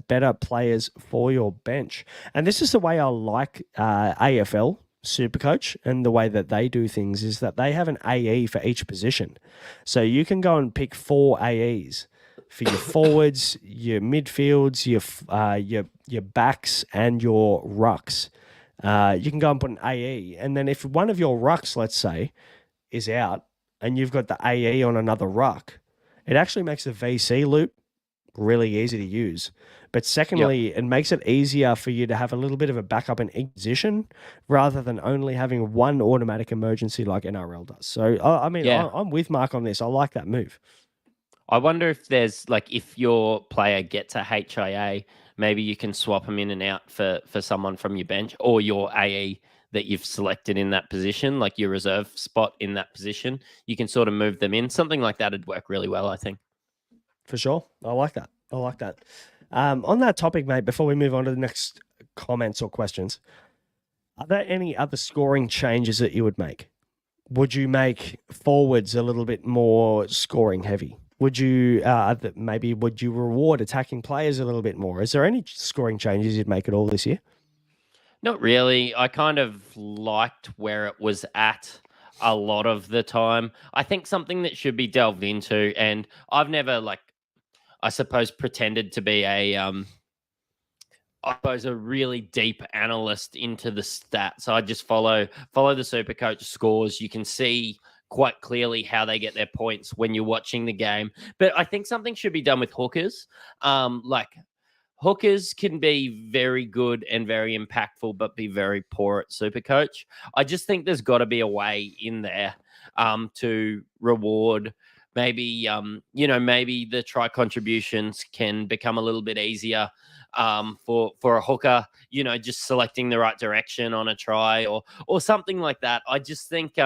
S2: better players for your bench. And this is the way I like AFL Supercoach and the way that they do things is that they have an AE for each position, so you can go and pick 4 AEs. For your forwards, your midfields, your backs, and your rucks. You can go and put an AE. And then if one of your rucks, let's say, is out and you've got the AE on another ruck, it actually makes the VC loop really easy to use. But secondly, it makes it easier for you to have a little bit of a backup in each position rather than only having one automatic emergency like NRL does. So, I'm with Mark on this. I like that move.
S3: I wonder if there's if your player gets a HIA, maybe you can swap them in and out for someone from your bench or your AE that you've selected in that position, like your reserve spot in that position. You can sort of move them in. Something like that would work really well, I think.
S2: For sure. I like that. On that topic, mate, before we move on to the next comments or questions, are there any other scoring changes that you would make? Would you make forwards a little bit more scoring heavy? Would you would you reward attacking players a little bit more? Is there any scoring changes you'd make at all this year?
S3: Not really. I kind of liked where it was at a lot of the time. I think something that should be delved into, and I've never I suppose pretended to be a really deep analyst into the stats. I just follow the Supercoach scores. You can see quite clearly how they get their points when you're watching the game. But I think something should be done with hookers. Hookers can be very good and very impactful, but be very poor at Supercoach. I just think there's got to be a way in there to reward. Maybe maybe the try contributions can become a little bit easier for a hooker. Just selecting the right direction on a try or something like that. I just think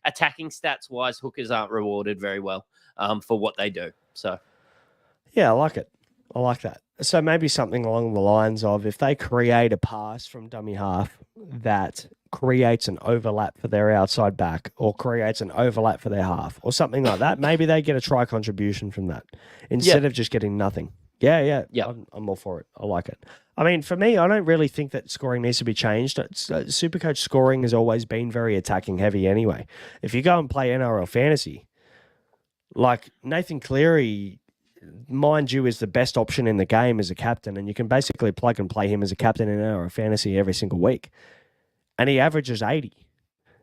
S3: attacking stats wise, hookers aren't rewarded very well for what they do. So,
S2: yeah, I like it. I like that. So maybe something along the lines of if they create a pass from dummy half that creates an overlap for their outside back or creates an overlap for their half or something like that, maybe they get a try contribution from that instead of just getting nothing. Yeah. I'm all for it. I like it. I mean, for me, I don't really think that scoring needs to be changed. Supercoach scoring has always been very attacking heavy anyway. If you go and play NRL Fantasy, like Nathan Cleary, mind you, is the best option in the game as a captain, and you can basically plug and play him as a captain in NRL Fantasy every single week. And he averages 80.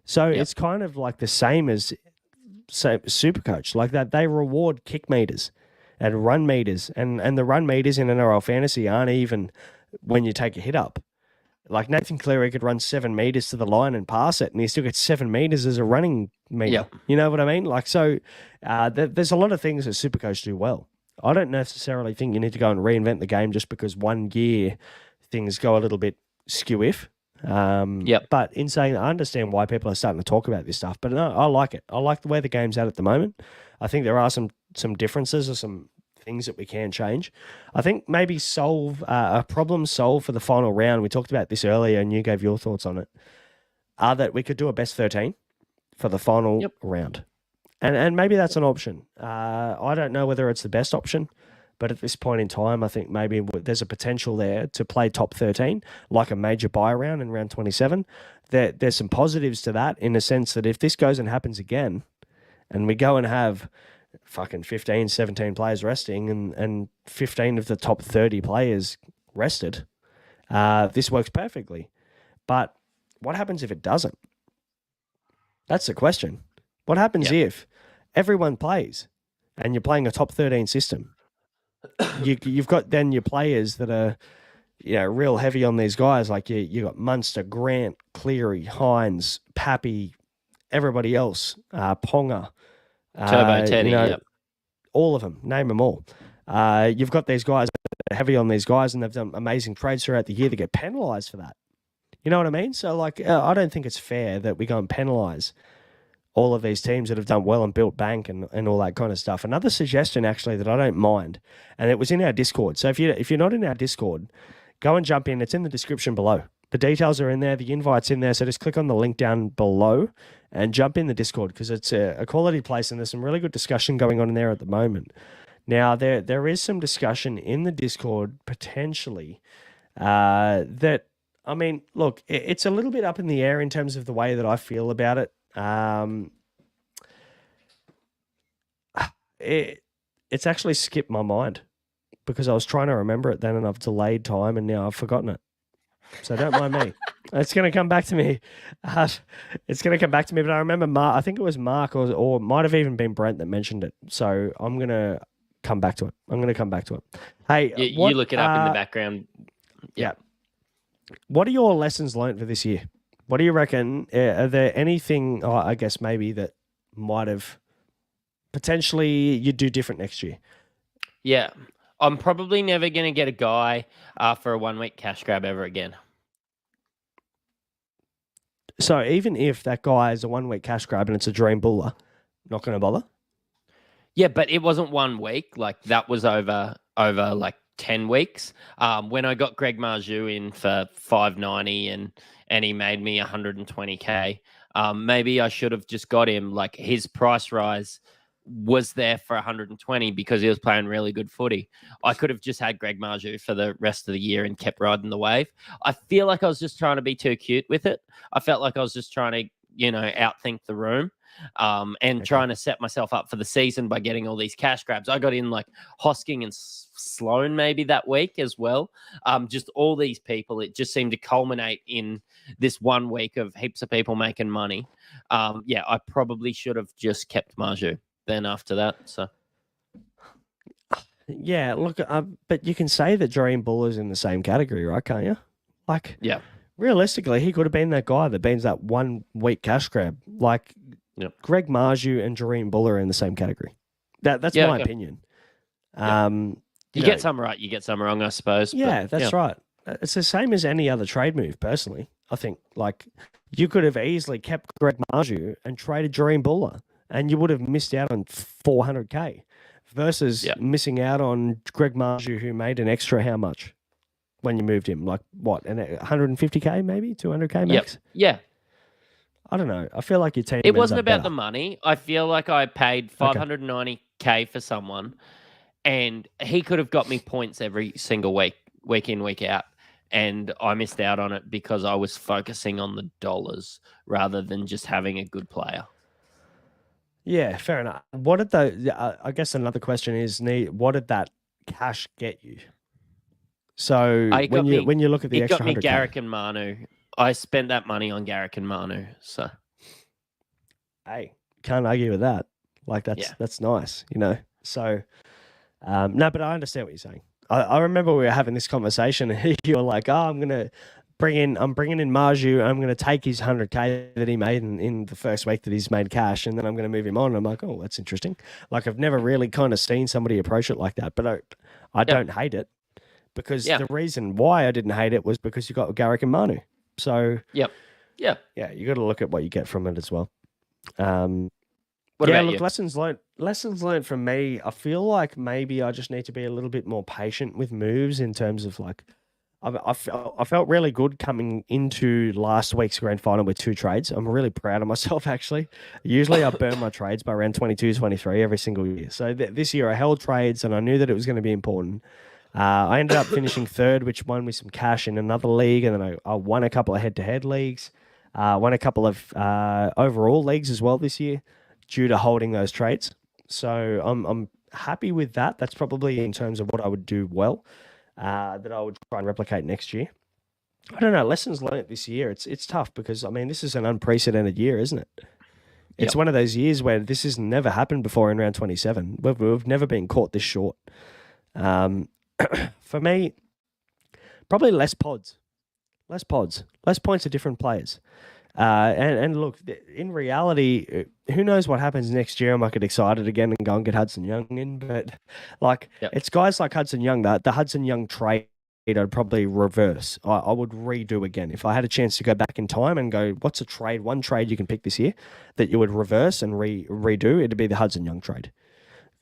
S2: So it's kind of like the same as Supercoach. Like that, they reward kick meters and run meters, and the run meters in NRL Fantasy aren't even when you take a hit up. Like Nathan Cleary could run 7 meters to the line and pass it, and he still gets 7 meters as a running meter. Yep. You know what I mean? There's a lot of things that Supercoach do well. I don't necessarily think you need to go and reinvent the game just because one year things go a little bit skew-if. But in saying that, I understand why people are starting to talk about this stuff. But no, I like it. I like the way the game's at the moment. I think there are some differences or some things that we can change. I think maybe solve a problem solved for the final round. We talked about this earlier and you gave your thoughts on it. That we could do a best 13 for the final round. And maybe that's an option. I don't know whether it's the best option, but at this point in time, I think maybe there's a potential there to play top 13, like a major buy round in round 27. There's some positives to that in the sense that if this goes and happens again, and we go and have fucking 15, 17 players resting and 15 of the top 30 players rested, this works perfectly. But what happens if it doesn't? That's the question. What happens if everyone plays and you're playing a top 13 system? You've got then your players that are, real heavy on these guys. Like you got Munster, Grant, Cleary, Hines, Pappy, everybody else, Ponga,
S3: Turbo Teddy, yep.
S2: all of them, name them all. You've got these guys that are heavy on these guys, and they've done amazing trades throughout the year. They get penalised for that. You know what I mean? So, like, I don't think it's fair that we go and penalise all of these teams that have done well and built bank and all that kind of stuff. Another suggestion, actually, that I don't mind, and it was in our Discord. So if you're not in our Discord, go and jump in. It's in the description below. The details are in there. The invite's in there. So just click on the link down below and jump in the Discord, because it's a quality place, and there's some really good discussion going on in there at the moment. Now, there is some discussion in the Discord potentially that, I mean, look, it's a little bit up in the air in terms of the way that I feel about it. It's actually skipped my mind because I was trying to remember it then, and I've delayed time, and now I've forgotten it. So don't mind me. It's going to come back to me. It's going to come back to me. But I remember Mark. I think it was Mark, or might have even been Brent that mentioned it. So I'm going to come back to it. Hey,
S3: you look it up in the background.
S2: Yeah. What are your lessons learned for this year? What do you reckon? Are there anything, I guess, maybe that might have potentially you'd do different next year?
S3: Yeah. I'm probably never going to get a guy for a 1 week cash grab ever again.
S2: So even if that guy is a 1 week cash grab and it's a dream buller, not going to bother?
S3: Yeah, but it wasn't 1 week. Like, that was over like 10 weeks. When I got Greg Marju in for $590 and he made me $120K, maybe I should have just got him. Like, his price rise was there for 120 because he was playing really good footy. I could have just had Greg Marju for the rest of the year and kept riding the wave. I feel like I was just trying to be too cute with it. I felt like I was just trying to, outthink the room. And trying to set myself up for the season by getting all these cash grabs. I got in like Hosking and Sloan maybe that week as well. Just all these people, it just seemed to culminate in this 1 week of heaps of people making money. I probably should have just kept Marju then after that. So
S2: yeah, look, but you can say that Dream Buller's in the same category, right? Can't you? Like,
S3: yeah,
S2: realistically, he could have been that guy that beans that 1 week cash grab. Like,
S3: yep.
S2: Greg Marju and Dream Buller are in the same category. That's my opinion.
S3: You get some right, you get some wrong, I suppose.
S2: Yeah, that's right. It's the same as any other trade move, personally. I think, like, you could have easily kept Greg Marju and traded Dream Buller, and you would have missed out on $400K versus missing out on Greg Marju, who made an extra how much when you moved him? Like, what, $150K maybe? $200K max?
S3: Yeah.
S2: I don't know. I feel like your team.
S3: It wasn't about the money. I feel like I paid $590K for someone, and he could have got me points every single week in, week out. And I missed out on it because I was focusing on the dollars rather than just having a good player.
S2: Yeah, fair enough. What did I guess another question is, what did that cash get you? So when you look at the extra $100K, it got me
S3: Garrick and Manu. I spent that money on Garrick and Manu. So,
S2: hey, can't argue with that. Like, that's nice, So, no, but I understand what you're saying. I remember we were having this conversation, and you were like, "Oh, I'm bringing in Marju. I'm going to take his $100K that he made in the first week that he's made cash, and then I'm going to move him on." And I'm like, "Oh, that's interesting." Like, I've never really kind of seen somebody approach it like that, but I don't hate it, because the reason why I didn't hate it was because you got Garrick and Manu. So you got to look at what you get from it as well.
S3: What about you?
S2: Lessons learned from me. I feel like maybe I just need to be a little bit more patient with moves in terms of, like, I felt really good coming into last week's grand final with 2 trades. I'm really proud of myself, actually. Usually I burn my trades by around 22, 23 every single year. So this year I held trades, and I knew that it was going to be important. I ended up finishing 3rd, which won me some cash in another league, and then I won a couple of head-to-head leagues, won a couple of overall leagues as well this year due to holding those trades. So I'm happy with that. That's probably in terms of what I would do well, that I would try and replicate next year. I don't know. Lessons learned this year. It's tough because, I mean, this is an unprecedented year, isn't it? It's one of those years where this has never happened before in round 27. We've never been caught this short. For me, Probably less pods. Less pods. Less points to different players. And look, in reality, who knows what happens next year? I might get excited again and go and get Hudson Young in. But it's guys like Hudson Young, the Hudson Young trade I'd probably reverse. I would redo again. If I had a chance to go back in time and go, what's one trade you can pick this year that you would reverse and redo, it'd be the Hudson Young trade.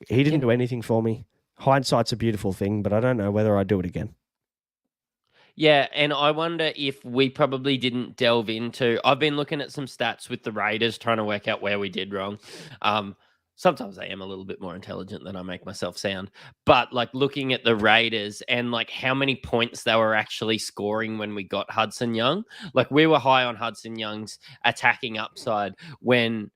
S2: He didn't do anything for me. Hindsight's a beautiful thing, but I don't know whether I'd do it again.
S3: Yeah, and I wonder if we probably didn't delve into... I've been looking at some stats with the Raiders, trying to work out where we did wrong. Sometimes I am a little bit more intelligent than I make myself sound. But like looking at the Raiders and like how many points they were actually scoring when we got Hudson Young. Like we were high on Hudson Young's attacking upside when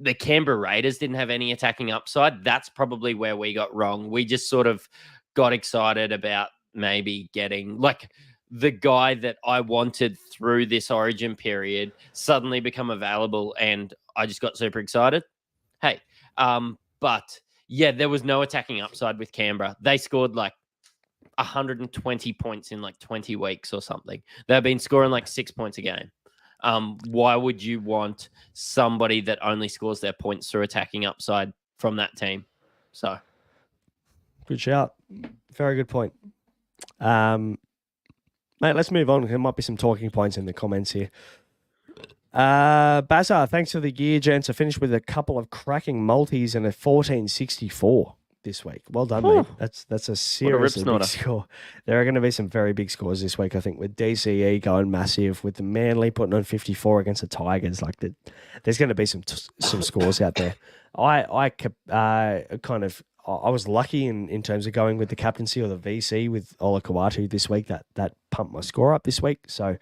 S3: the Canberra Raiders didn't have any attacking upside. That's probably where we got wrong. We just sort of got excited about maybe getting like the guy that I wanted through this origin period suddenly become available, and I just got super excited. Hey, but yeah, there was no attacking upside with Canberra. They scored like 120 points in like 20 weeks or something. They've been scoring like 6 points a game. Why would you want somebody that only scores their points through attacking upside from that team? So,
S2: good shout. Very good point. Mate, let's move on. There might be some talking points in the comments here. Bazar, thanks for the gear, gents. I finished with a couple of cracking multis and a 1464 this week. Well done, mate. That's a seriously big score. There are going to be some very big scores this week, I think, with DCE going massive, with the Manly putting on 54 against the Tigers. Like there's going to be some scores out there. I was lucky in terms of going with the captaincy or the VC with Ola Kawatu this week. That pumped my score up this week. So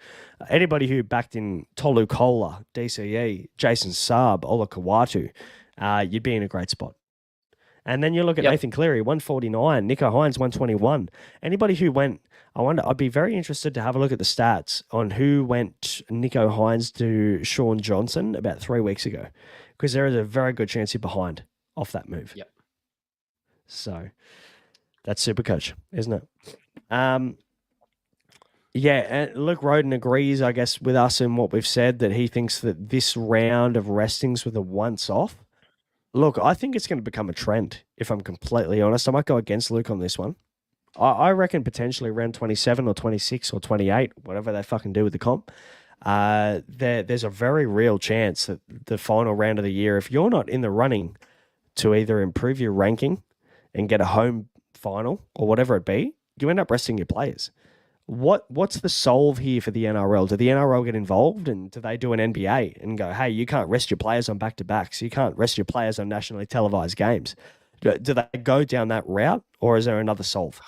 S2: anybody who backed in Tolu Kola, DCE, Jason Saab, Ola Kawatu, you'd be in a great spot. And then you look at Nathan Cleary, 149, Nico Hines, 121. Anybody who went, I'd be very interested to have a look at the stats on who went Nico Hines to Sean Johnson about 3 weeks ago, because there is a very good chance you're behind off that move.
S3: Yep.
S2: So that's Supercoach, isn't it? And Luke Roden agrees, I guess, with us in what we've said, that he thinks that this round of restings with a once off. Look, I think it's going to become a trend, if I'm completely honest. I might go against Luke on this one. I reckon potentially around 27 or 26 or 28, whatever they fucking do with the comp, there's a very real chance that the final round of the year, if you're not in the running to either improve your ranking and get a home final or whatever it be, you end up resting your players. What's the solve here for the NRL? Do the NRL get involved, and do they do an NBA and go, hey, you can't rest your players on back-to-backs, you can't rest your players on nationally televised games? Do they go down that route, or is there another solve?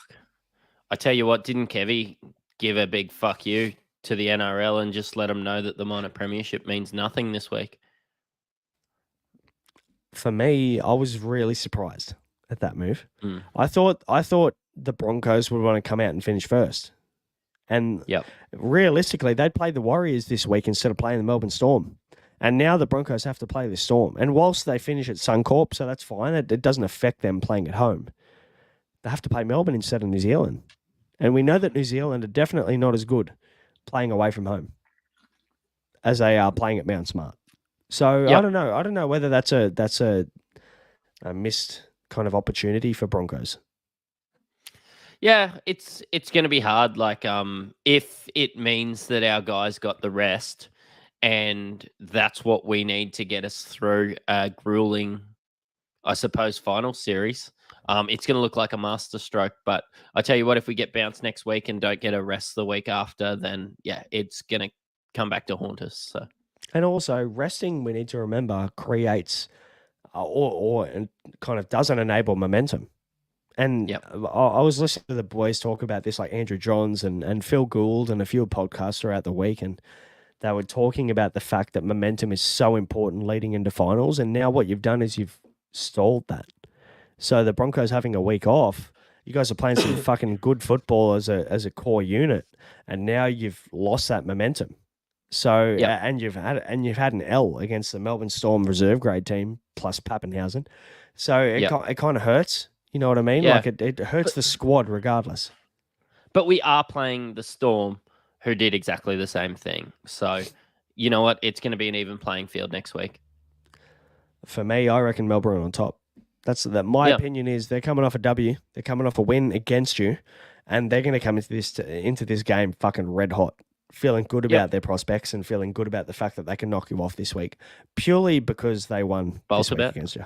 S3: I tell you what, didn't Kevy give a big fuck you to the NRL and just let them know that the minor premiership means nothing this week?
S2: For me, I was really surprised at that move. I thought the Broncos would want to come out and finish first. And realistically, they'd play the Warriors this week instead of playing the Melbourne Storm. And now the Broncos have to play the Storm. And whilst they finish at Suncorp, so that's fine, it doesn't affect them playing at home. They have to play Melbourne instead of New Zealand. And we know that New Zealand are definitely not as good playing away from home as they are playing at Mount Smart. So I don't know. I don't know whether that's a missed kind of opportunity for Broncos.
S3: Yeah, it's going to be hard. Like, if it means that our guys got the rest, and that's what we need to get us through a grueling, I suppose, final series, it's going to look like a masterstroke. But I tell you what, if we get bounced next week and don't get a rest the week after, then it's going to come back to haunt us. So,
S2: and also resting, we need to remember, creates or kind of doesn't enable momentum. And I was listening to the boys talk about this, like Andrew Johns and Phil Gould and a few podcasts throughout the week, and they were talking about the fact that momentum is so important leading into finals. And now what you've done is you've stalled that. So the Broncos having a week off, you guys are playing some fucking good football as a core unit, and now you've lost that momentum. So and you've had an L against the Melbourne Storm reserve grade team plus Pappenhausen. So it kind of hurts. You know what I mean?
S3: Yeah.
S2: Like it hurts the squad regardless.
S3: But we are playing the Storm, who did exactly the same thing. So, you know what? It's going to be an even playing field next week.
S2: For me, I reckon Melbourne on top. That's that. My opinion is they're coming off a W. They're coming off a win against you, and they're going to come into this game fucking red hot, feeling good about their prospects and feeling good about the fact that they can knock you off this week, purely because they won this week against you.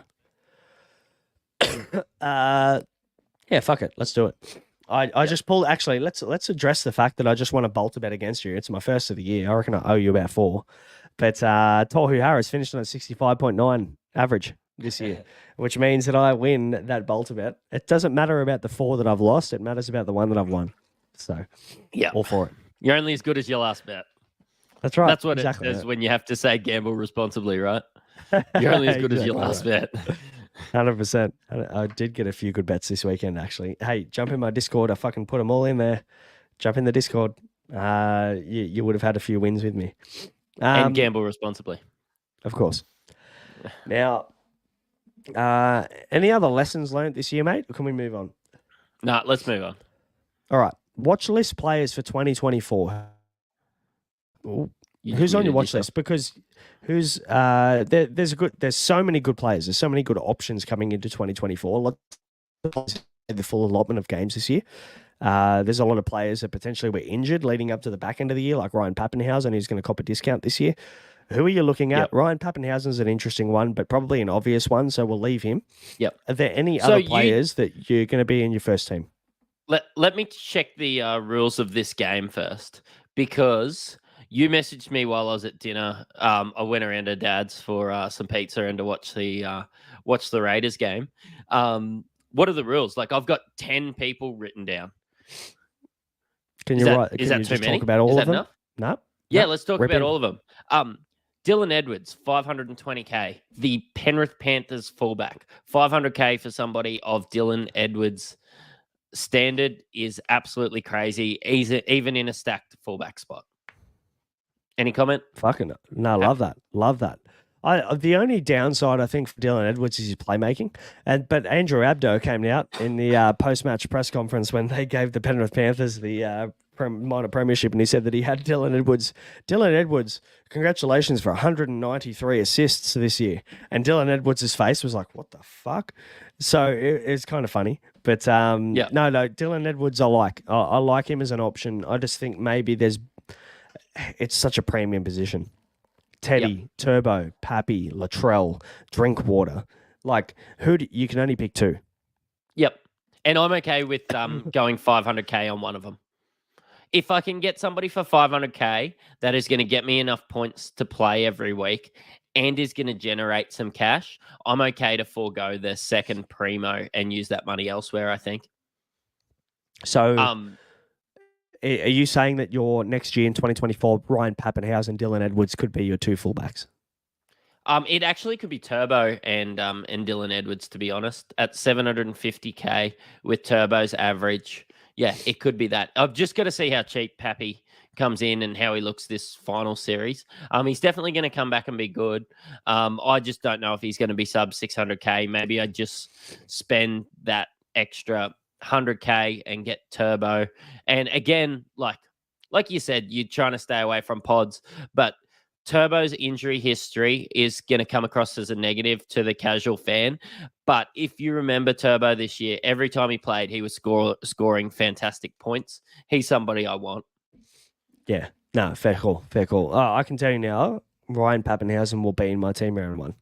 S2: Yeah, fuck it. Let's do it. I just pulled. Actually, let's address the fact that I just won a bolter bet against you. It's my first of the year. I reckon I owe you about 4. But Tohu Harris finished on a 65.9 average this year, which means that I win that bolter bet. It doesn't matter about the 4 that I've lost. It matters about the 1 that I've won. So, all for it.
S3: You're only as good as your last bet.
S2: That's right.
S3: That's what it says when you have to say gamble responsibly, right? You're only as good as your last bet.
S2: 100%. I did get a few good bets this weekend, actually. Hey, jump in my Discord. I fucking put them all in there. Jump in the Discord. You would have had a few wins with me.
S3: And gamble responsibly.
S2: Of course. Now, any other lessons learned this year, mate? Or can we move on?
S3: No, let's move on.
S2: All right. Watch list players for 2024. Who's on your watch list? Because there's so many good players. There's so many good options coming into 2024. The full allotment of games this year. There's a lot of players that potentially were injured leading up to the back end of the year, like Ryan Pappenhausen, who's going to cop a discount this year. Who are you looking at? Ryan Pappenhausen is an interesting one, but probably an obvious one, so we'll leave him.
S3: Yep.
S2: Are there any other players that you're going to be in your first team?
S3: Let me check the rules of this game first, because you messaged me while I was at dinner. I went around to Dad's for some pizza and to watch the Raiders game. What are the rules? Like, I've got 10 people written down.
S2: Can you just talk about all of them? No.
S3: Yeah, let's talk about all of them. Dylan Edwards, 520K. The Penrith Panthers fullback. 500K for somebody of Dylan Edwards' standard is absolutely crazy, even in a stacked fullback spot. Any comment?
S2: Fucking no, love that. Love that. The only downside, I think, for Dylan Edwards is his playmaking. But Andrew Abdo came out in the post-match press conference when they gave the Penrith Panthers the minor premiership, and he said that he had Dylan Edwards. Dylan Edwards, congratulations for 193 assists this year. And Dylan Edwards' face was like, what the fuck? So it's kind of funny. But no, Dylan Edwards I like. I like him as an option. I just think maybe it's such a premium position. Teddy, Turbo, Pappy, Latrell, Drinkwater. Like, you can only pick 2.
S3: Yep. And I'm okay with going 500K on one of them. If I can get somebody for 500K that is going to get me enough points to play every week and is going to generate some cash, I'm okay to forego the second primo and use that money elsewhere, I think.
S2: So, are you saying that your next year in 2024, Ryan Pappenhausen and Dylan Edwards could be your 2 fullbacks?
S3: It actually could be Turbo and Dylan Edwards, to be honest, at 750K with Turbo's average. Yeah, it could be that. I've just got to see how cheap Pappy comes in and how he looks this final series. He's definitely going to come back and be good. I just don't know if he's going to be sub 600K. Maybe I just spend that extra 100K and get Turbo. And again, like you said, you're trying to stay away from pods, but Turbo's injury history is going to come across as a negative to the casual fan. But if you remember Turbo this year, every time he played, he was scoring fantastic points. He's somebody I want.
S2: Yeah. No, fair call. Fair call. Oh, I can tell you now, Ryan Pappenhausen will be in my team round 1.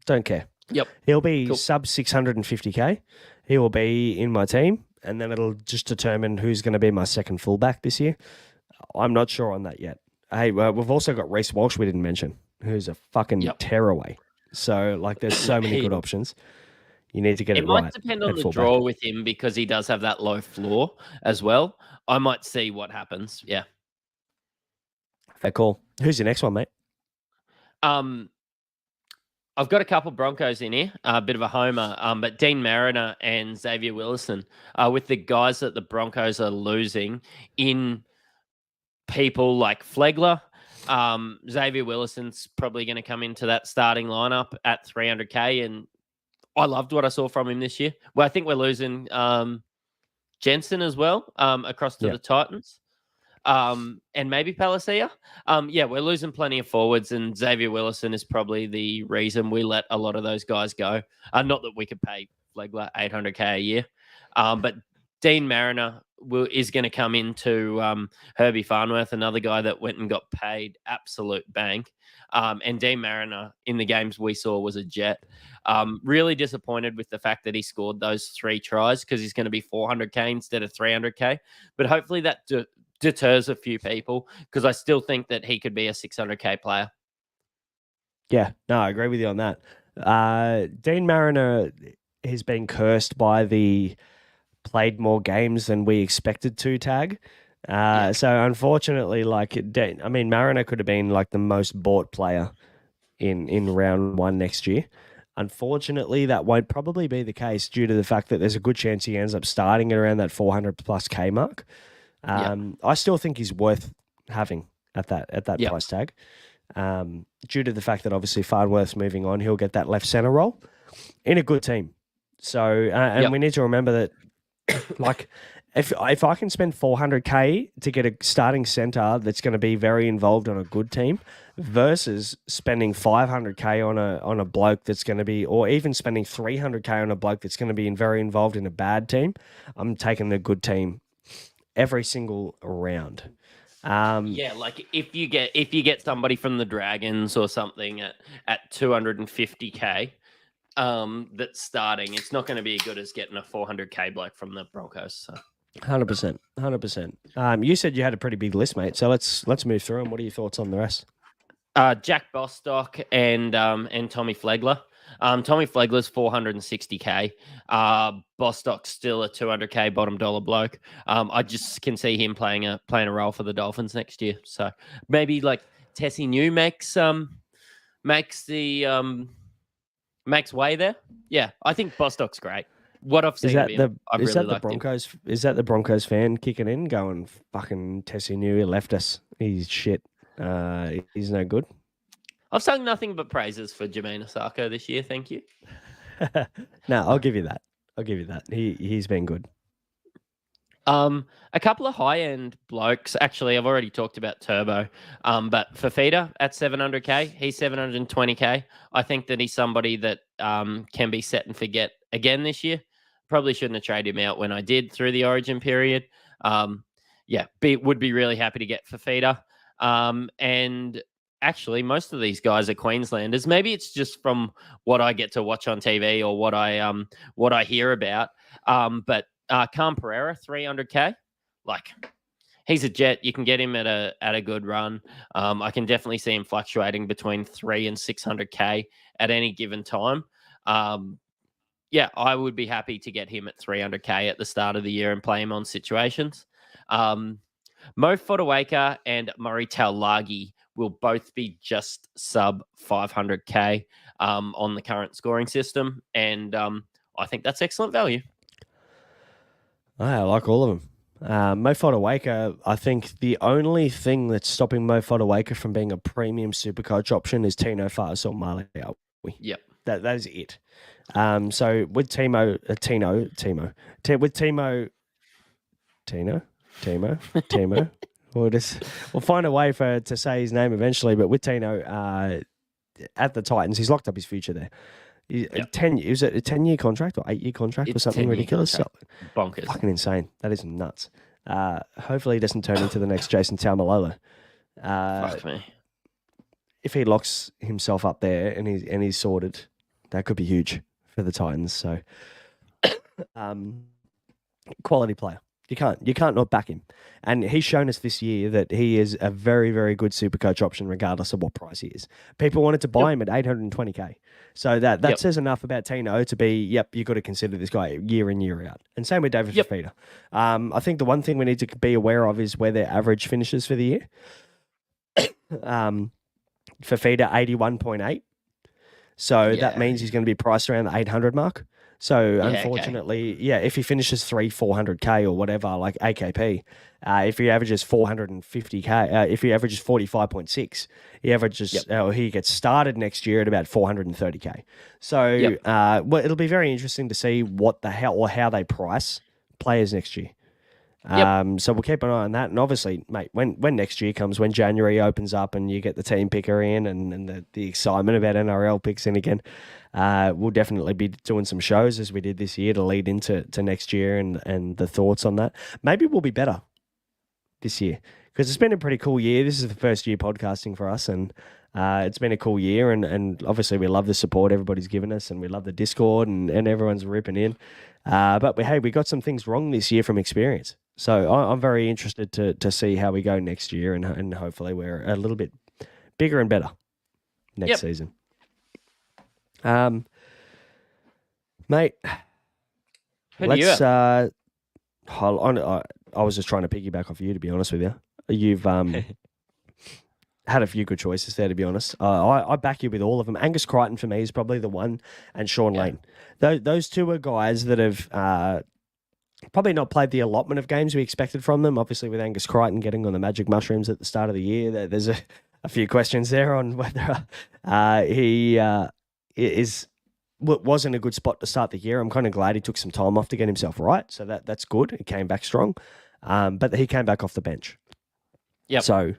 S2: Don't care.
S3: Yep.
S2: He'll be sub 650K. He will be in my team, and then it'll just determine who's going to be my second fullback this year. I'm not sure on that yet. Hey, we've also got Reece Walsh we didn't mention, who's a fucking tearaway. So, like, there's so many good options. You need to get it right.
S3: It might depend on the draw with him because he does have that low floor as well. I might see what happens. Yeah.
S2: Fair call. Who's your next one, mate?
S3: I've got a couple Broncos in here, a bit of a homer, but Dean Mariner and Xavier Willison, with the guys that the Broncos are losing in people like Flegler. Xavier Willison's probably going to come into that starting lineup at 300K, and I loved what I saw from him this year. Well, I think we're losing Jensen as well, across to
S2: Yeah.
S3: the Titans. And maybe Palacia. We're losing plenty of forwards, and Xavier Willison is probably the reason we let a lot of those guys go. Not that we could pay Flegler $800K a year, but Dean Mariner is going to come into Herbie Farnworth, another guy that went and got paid absolute bank. And Dean Mariner in the games we saw was a jet. Really disappointed with the fact that he scored those 3 tries because he's going to be 400K instead of 300K. But hopefully that deters a few people because I still think that he could be a 600K player.
S2: Yeah, no, I agree with you on that. Dean Mariner has been cursed by the played more games than we expected to tag. So unfortunately, Mariner could have been like the most bought player in round 1 next year. Unfortunately, that won't probably be the case due to the fact that there's a good chance he ends up starting at around that 400 plus K mark. I still think he's worth having at that price tag. Due to the fact that obviously Farnworth's moving on, he'll get that left center role in a good team. So, we need to remember that, like, if I can spend 400K to get a starting center that's going to be very involved on a good team, versus spending 500K on a bloke that's going to be, or even spending 300K on a bloke that's going to be very involved in a bad team, I'm taking the good team every single round.
S3: Like if you get somebody from the Dragons or something at 250K, that's starting, it's not going to be as good as getting a 400K bloke from the Broncos. So.
S2: 100%. You said you had a pretty big list, mate. So let's move through them. What are your thoughts on the rest?
S3: Jack Bostock and Tommy Flegler. Tommy Flegler's 460K. Bostock's still a 200K bottom dollar bloke. I just can see him playing a role for the Dolphins next year. So maybe like Tessie New makes way there. Yeah, I think Bostock's great. What I've seen of him, I really liked him.
S2: Is that the Broncos fan kicking in, going, fucking Tessie New, he left us. He's shit. He's no good.
S3: I've sung nothing but praises for Jermaine Osako this year. Thank you.
S2: No, I'll give you that. He's been good.
S3: A couple of high-end blokes. Actually, I've already talked about Turbo. But Fafita at 700K, he's 720K. I think that he's somebody that can be set and forget again this year. Probably shouldn't have traded him out when I did through the Origin period. Would be really happy to get Fafita. And actually, most of these guys are Queenslanders. Maybe it's just from what I get to watch on TV or what I hear about. But Cam Pereira, 300K, like he's a jet. You can get him at a good run. I can definitely see him fluctuating between 300 and 600K at any given time. I would be happy to get him at 300K at the start of the year and play him on situations. Mo Fotuaika and Murray Taulagi will both be just sub 500K on the current scoring system. And I think that's excellent value.
S2: I like all of them. Mo Fotuaika, I think the only thing that's stopping Mo Fotuaika from being a premium Supercoach option is Tino Fa'asuamaleaui.
S3: Yep.
S2: That is it. So with Timo, we'll find a way to say his name eventually. But with Tino at the Titans, he's locked up his future there.
S3: Yep.
S2: 10 years, is it a 10-year contract or 8-year contract or something ridiculous?
S3: Bonkers.
S2: Fucking insane. That is nuts. Hopefully he doesn't turn into the next Jason Taumalolo.
S3: Fuck me.
S2: If he locks himself up there and he's sorted, that could be huge for the Titans. So, quality player. You can't not back him. And he's shown us this year that he is a very, very good Supercoach option regardless of what price he is. People wanted to buy him at 820K. So that says enough about Tino to be, you've got to consider this guy year in, year out. And same with David Fafita. I think the one thing we need to be aware of is where their average finishes for the year. Fafita, 81.8. So that means he's going to be priced around the 800 mark. So unfortunately, if he finishes 400K or whatever, like AKP, if he averages 450K, if he averages 45.6, he averages, he gets started next year at about 430K. So it'll be very interesting to see how they price players next year.
S3: Yep.
S2: So we'll keep an eye on that. And obviously, mate, when next year comes, when January opens up and you get the team picker in and the excitement about NRL picks in again, we'll definitely be doing some shows as we did this year to lead into next year and the thoughts on that. Maybe we'll be better this year because it's been a pretty cool year. This is the first year podcasting for us, and it's been a cool year. And obviously, we love the support everybody's given us, and we love the Discord and everyone's ripping in. But we got some things wrong this year from experience. So I'm very interested to see how we go next year, and hopefully we're a little bit bigger and better next season. Mate, let's. Hold on. I was just trying to piggyback off you, to be honest with you. You've had a few good choices there, to be honest. I back you with all of them. Angus Crichton for me is probably the one, and Sean Lane. Those two are guys that have probably not played the allotment of games we expected from them. Obviously, with Angus Crichton getting on the magic mushrooms at the start of the year, there's a few questions there on whether he was in a good spot to start the year. I'm kind of glad he took some time off to get himself right, so that's good. He came back strong, but he came back off the bench.
S3: Yep.
S2: So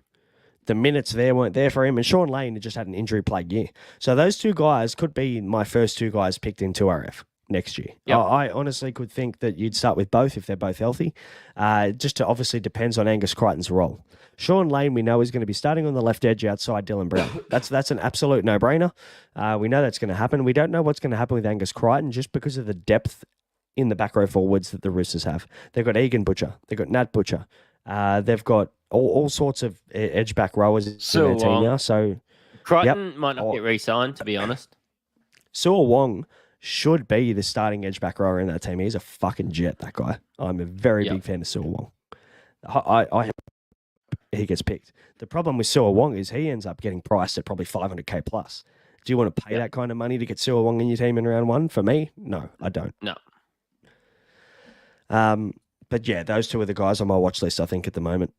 S2: the minutes there weren't there for him, and Sean Lane had just had an injury-plagued year. So those two guys could be my first two guys picked in 2RF next year. Yep. I honestly could think that you'd start with both if they're both healthy. Just to obviously depends on Angus Crichton's role. Sean Lane, we know, is going to be starting on the left edge outside Dylan Brown. That's an absolute no-brainer. We know that's going to happen. We don't know what's going to happen with Angus Crichton just because of the depth in the back row forwards that the Roosters have. They've got Egan Butcher. They've got Nat Butcher. They've got all sorts of edge back rowers in their team now. So
S3: Crichton might not get re-signed, to be honest.
S2: Su'a Wong should be the starting edge back rower in that team. He's a fucking jet, that guy. I'm a very big fan of Su'a Wong. I he gets picked. The problem with Su'a Wong is he ends up getting priced at probably 500k plus. Do you want to pay that kind of money to get Su'a Wong in your team in round one? For me, no, I don't.
S3: No.
S2: But yeah, those two are the guys on my watch list, I think, at the moment.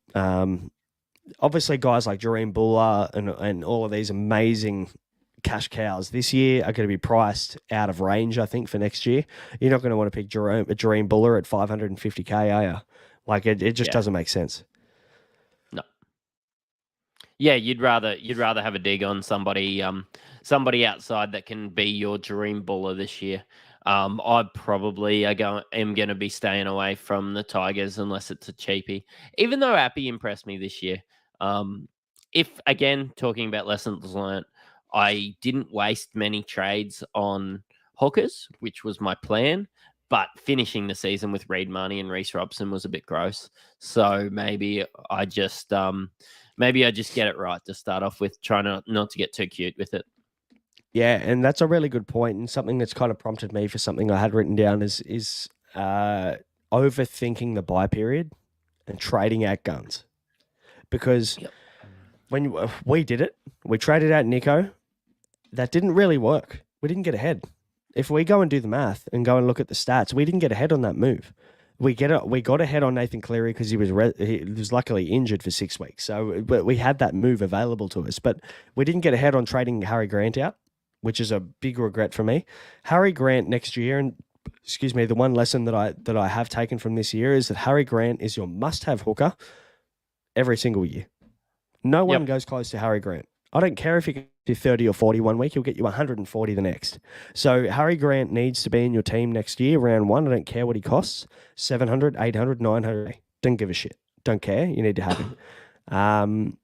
S2: Obviously, guys like Jahream Bula and all of these amazing cash cows this year are going to be priced out of range, I think, for next year. You're not going to want to pick Jahream Bula at 550k, are you? Like, it just doesn't make sense.
S3: No. Yeah, you'd rather have a dig on somebody outside that can be your Jahream Bula this year. I probably am going to be staying away from the Tigers unless it's a cheapie. Even though Appy impressed me this year. If, again, talking about lessons learned, I didn't waste many trades on hookers, which was my plan. But finishing the season with Reid Marnie and Reece Robson was a bit gross. So maybe I just get it right to start off with, trying not to get too cute with it.
S2: Yeah, and that's a really good point, and something that's kind of prompted me for something I had written down is overthinking the buy period and trading out guns. Because when we did it, we traded out Nico. That didn't really work. We didn't get ahead. If we go and do the math and go and look at the stats, we didn't get ahead on that move. We got ahead on Nathan Cleary because he was luckily injured for 6 weeks. So we had that move available to us, but we didn't get ahead on trading Harry Grant out, which is a big regret for me. Harry Grant next year, and the one lesson that I have taken from this year is that Harry Grant is your must-have hooker every single year. No one goes close to Harry Grant. I don't care if you get you 30 or 40 1 week, he'll get you 140 the next. So Harry Grant needs to be in your team next year, round one. I don't care what he costs, 700, 800, 900. Don't give a shit. Don't care. You need to have him.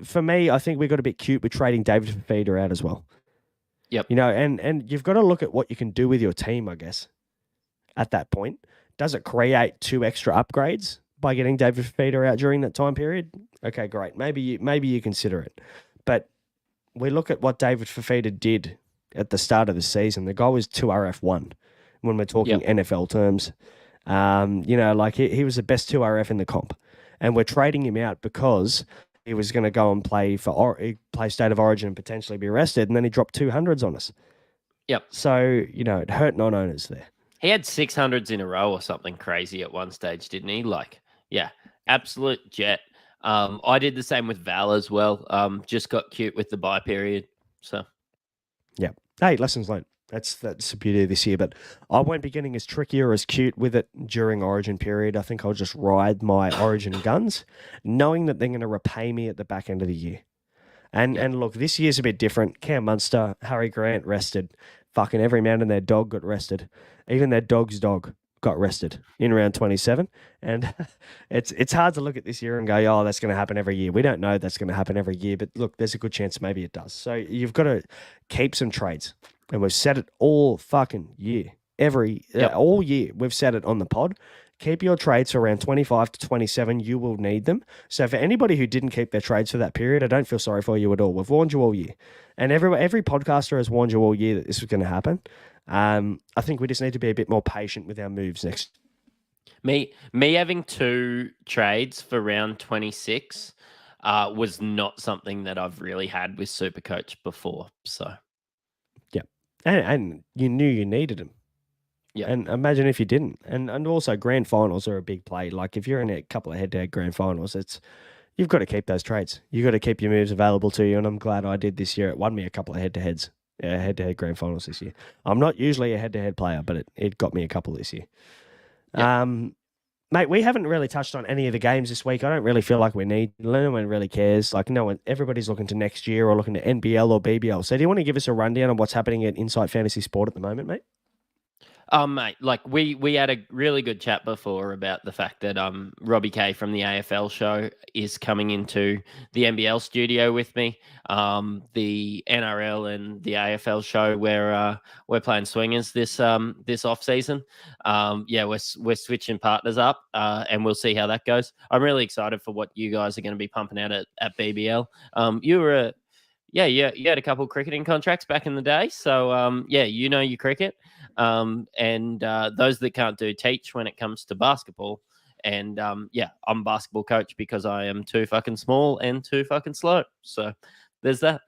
S2: For me, I think we got a bit cute with trading David Fafita out as well.
S3: Yep.
S2: And you've got to look at what you can do with your team, I guess, at that point. Does it create 2 extra upgrades by getting David Fafita out during that time period? Okay, great. Maybe you consider it. But we look at what David Fafita did at the start of the season. The guy was 2RF1 when we're talking NFL terms. He was the best 2RF in the comp. And we're trading him out because he was going to go and play State of Origin and potentially be arrested, and then he dropped 200s on us.
S3: Yep.
S2: So, it hurt non-owners there.
S3: He had 600s in a row or something crazy at one stage, didn't he? Absolute jet. I did the same with Val as well. Just got cute with the buy period. So,
S2: yeah. Hey, lessons learned. That's the beauty of this year. But I won't be getting as tricky or as cute with it during Origin period. I think I'll just ride my Origin guns, knowing that they're going to repay me at the back end of the year. And look, this year's a bit different. Cam Munster, Harry Grant rested. Fucking every man and their dog got rested. Even their dog's dog got rested in round 27. And it's hard to look at this year and go, oh, that's going to happen every year. We don't know that's going to happen every year, but look, there's a good chance maybe it does. So you've got to keep some trades. And we've said it all fucking year. All year, we've said it on the pod. Keep your trades for around 25 to 27. You will need them. So for anybody who didn't keep their trades for that period, I don't feel sorry for you at all. We've warned you all year. And every podcaster has warned you all year that this was going to happen. I think we just need to be a bit more patient with our moves next.
S3: Me having 2 trades for round 26 was not something that I've really had with Supercoach before. So,
S2: yeah. And you knew you needed them. Yeah. And imagine if you didn't. And also grand finals are a big play. Like if you're in a couple of head-to-head grand finals, you've got to keep those trades. You've got to keep your moves available to you. And I'm glad I did this year. It won me a couple of head-to-heads, head-to-head grand finals this year. I'm not usually a head-to-head player, but it got me a couple this year. Yeah. Mate, we haven't really touched on any of the games this week. I don't really feel like we need. No one really cares. Like everybody's looking to next year or looking to NBL or BBL. So do you want to give us a rundown on what's happening at Insight Fantasy Sport at the moment, mate?
S3: Mate, like we had a really good chat before about the fact that Robbie K from the AFL show is coming into the NBL studio with me. The NRL and the AFL show where we're playing swingers this off season. We're switching partners up, and we'll see how that goes. I'm really excited for what you guys are going to be pumping out at BBL. You had a couple of cricketing contracts back in the day, so you know your cricket. And those that can't do teach when it comes to basketball. And I'm a basketball coach because I am too fucking small and too fucking slow. So there's that.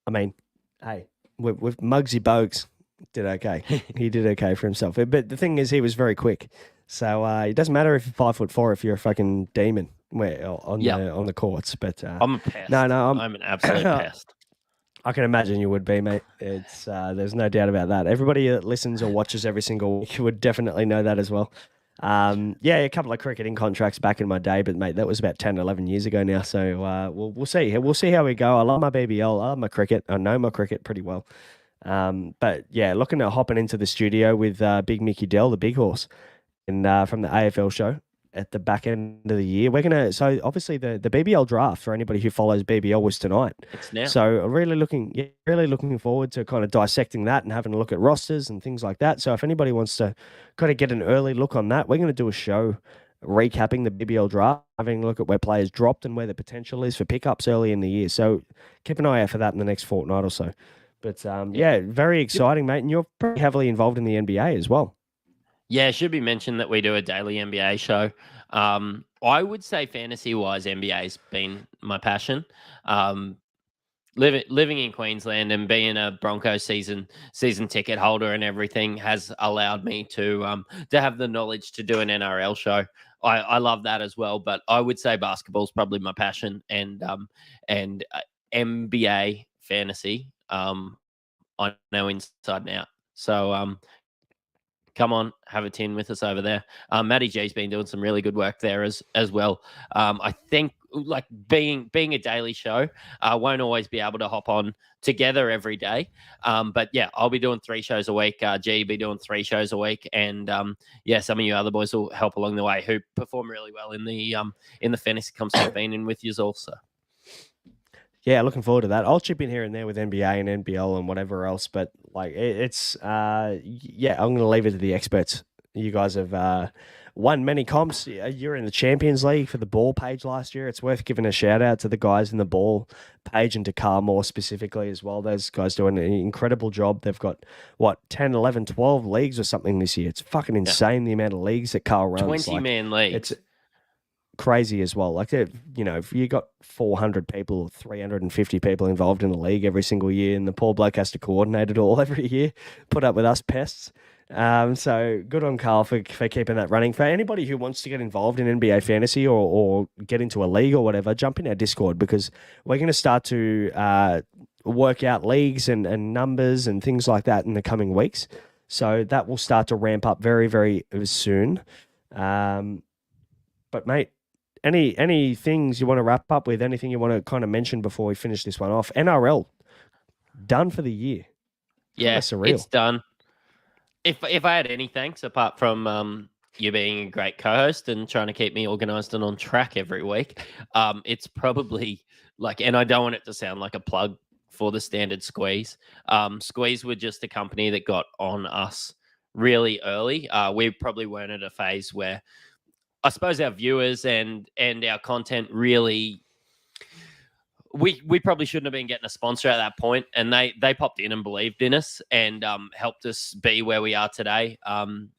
S2: I mean, hey, with Muggsy Bogues did okay. He did okay for himself. But the thing is, he was very quick. So it doesn't matter if you're 5'4" if you're a fucking demon on the courts. But
S3: I'm a pest.
S2: No,
S3: I'm an absolute pest.
S2: I can imagine you would be, mate. It's there's no doubt about that. Everybody that listens or watches every single week would definitely know that as well. A couple of cricketing contracts back in my day, but mate, that was about 10, 11 years ago now. So we'll see. We'll see how we go. I love my BBL. I love my cricket. I know my cricket pretty well. But yeah, looking at hopping into the studio with Big Mickey Dell, the big horse, and from the AFL show at the back end of the year. So obviously the BBL draft for anybody who follows BBL was tonight.
S3: It's now.
S2: So really looking forward to kind of dissecting that and having a look at rosters and things like that. So if anybody wants to kind of get an early look on that, we're going to do a show recapping the BBL draft, having a look at where players dropped and where the potential is for pickups early in the year. So keep an eye out for that in the next fortnight or so. But very exciting, mate. And you're pretty heavily involved in the NBA as well.
S3: Yeah, it should be mentioned that we do a daily NBA show. I would say fantasy-wise, NBA's been my passion. Living in Queensland and being a Broncos season ticket holder and everything has allowed me to have the knowledge to do an NRL show. I love that as well, but I would say basketball is probably my passion, and NBA fantasy I know inside and out. So come on, have a tin with us over there. Matty G's been doing some really good work there as well. I think like being a daily show, won't always be able to hop on together every day. But yeah, I'll be doing 3 shows a week. G be doing 3 shows a week, and some of you other boys will help along the way who perform really well in the fantasy comps I've been in with you also.
S2: Yeah, looking forward to that. I'll chip in here and there with NBA and NBL and whatever else, but like it's I'm going to leave it to the experts. You guys have won many comps. You're in the Champions League for the ball page last year. It's worth giving a shout out to the guys in the ball page and to Carl Moore specifically as well. Those guys doing an incredible job. They've got 10, 11, 12 leagues or something this year. It's fucking insane the amount of leagues that Carl runs.
S3: 20-man leagues.
S2: It's crazy as well. Like, if you got 400 people, 350 people involved in the league every single year, and the poor bloke has to coordinate it all every year, put up with us pests. So good on Carl for keeping that running. For anybody who wants to get involved in NBA fantasy or get into a league or whatever, jump in our Discord, because we're going to start to work out leagues and numbers and things like that in the coming weeks. So that will start to ramp up very, very soon. But mate, any things you want to wrap up with? Anything you want to kind of mention before we finish this one off? NRL done for the year.
S3: Yeah,
S2: surreal.
S3: It's done. If I had any thanks apart from you being a great co-host and trying to keep me organized and on track every week, it's probably like, and I don't want it to sound like a plug for the Standard Squeeze. Squeeze were just a company that got on us really early. We probably weren't at a phase where I suppose our viewers and our content really, we probably shouldn't have been getting a sponsor at that point, and they popped in and believed in us and helped us be where we are today.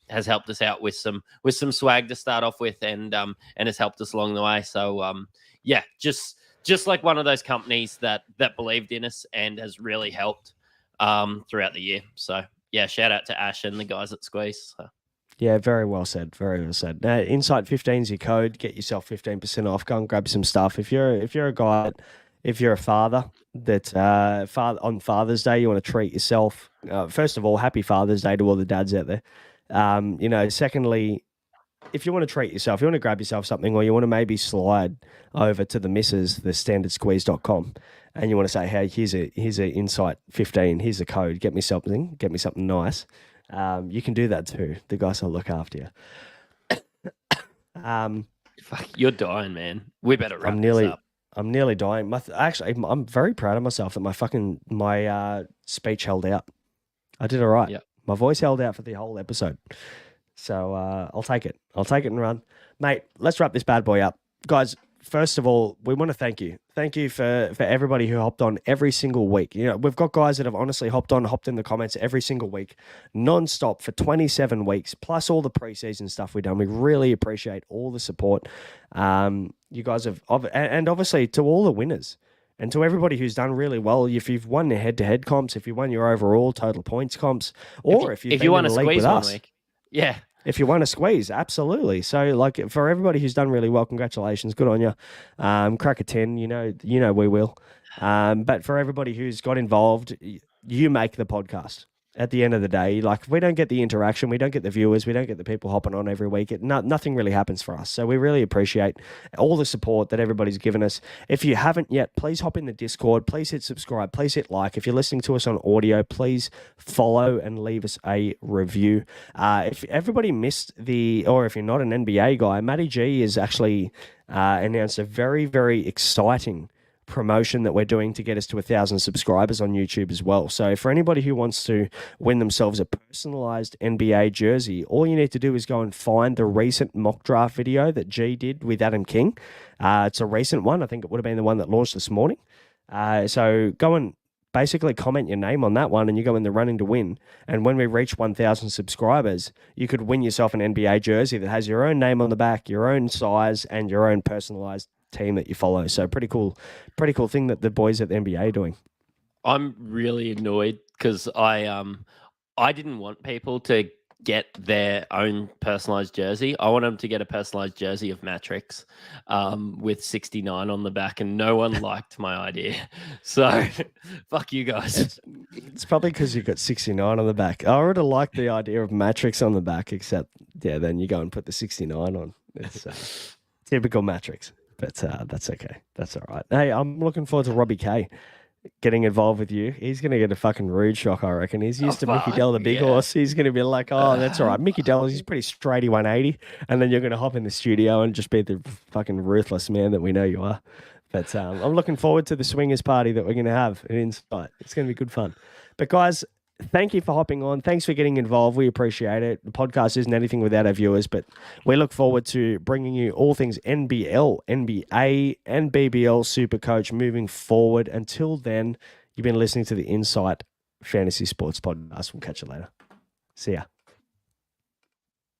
S3: Has helped us out with some swag to start off with, and has helped us along the way. So yeah, just like one of those companies that believed in us and has really helped throughout the year. So yeah, shout out to Ash and the guys at Squeeze. So.
S2: Yeah, very well said. Very well said. Insight 15 is your code. Get yourself 15% off. Go and grab some stuff. If you're a guy, if you're a father that on Father's Day you want to treat yourself. First of all, happy Father's Day to all the dads out there. Secondly, if you want to treat yourself, you want to grab yourself something, or you want to maybe slide over to the missus, the standardsqueeze.com, and you want to say, hey, here's a Insight 15. Here's the code. Get me something nice. You can do that too. The guys will look after you.
S3: Fuck, you're dying, man. We better wrap this up.
S2: I'm nearly dying. Actually, I'm very proud of myself that my speech held out. I did all right.
S3: Yeah.
S2: My voice held out for the whole episode. So I'll take it. I'll take it and run. Mate, let's wrap this bad boy up. Guys, first of all, we want to thank you. Thank you for everybody who hopped on every single week. We've got guys that have honestly hopped in the comments every single week, non-stop for 27 weeks, plus all the preseason stuff we've done. We really appreciate all the support. You guys have, and obviously to all the winners and to everybody who's done really well. If you've won your head-to-head comps, if you won your overall total points comps, or if you won a squeeze one week.
S3: Yeah.
S2: If you want to squeeze, absolutely. So, like, for everybody who's done really well, congratulations, good on you. Crack a 10, you know we will. But for everybody who's got involved, you make the podcast. At the end of the day, like, we don't get the interaction, we don't get the viewers, we don't get the people hopping on every week. Nothing really happens for us. So we really appreciate all the support that everybody's given us. If you haven't yet, please hop in the Discord. Please hit subscribe. Please hit like. If you're listening to us on audio, please follow and leave us a review. If everybody missed or if you're not an NBA guy, Matty G has actually announced a very, very exciting promotion that we're doing to get us to 1,000 subscribers on YouTube as well. So for anybody who wants to win themselves a personalized NBA jersey, all you need to do is go and find the recent mock draft video that G did with Adam King. It's a recent one. I think it would have been the one that launched this morning. So go and basically comment your name on that one and you go in the running to win. And when we reach 1,000 subscribers, you could win yourself an NBA jersey that has your own name on the back, your own size, and your own personalized team that you follow. So pretty cool thing that the boys at the NBA are doing.
S3: I'm really annoyed because I didn't want people to get their own personalized jersey. I want them to get a personalized jersey of Mattrix with 69 on the back, and no one liked my idea. So fuck you guys.
S2: It's probably because you've got 69 on the back. I would have liked the idea of Mattrix on the back, except then you go and put the 69 on. It's typical Mattrix. But that's okay. That's all right. Hey, I'm looking forward to Robbie K getting involved with you. He's going to get a fucking rude shock, I reckon. He's used to Mickey Dell, the big horse. He's going to be like, oh, that's all right. Mickey Dell, he's pretty straighty 180. And then you're going to hop in the studio and just be the fucking ruthless man that we know you are. But I'm looking forward to the swingers party that we're going to have at Insight. It's going to be good fun. But guys, thank you for hopping on. Thanks for getting involved. We appreciate it. The podcast isn't anything without our viewers, but we look forward to bringing you all things NBL, NBA, and BBL Supercoach moving forward. Until then, you've been listening to the Insight Fantasy Sports Podcast. We'll catch you later. See ya.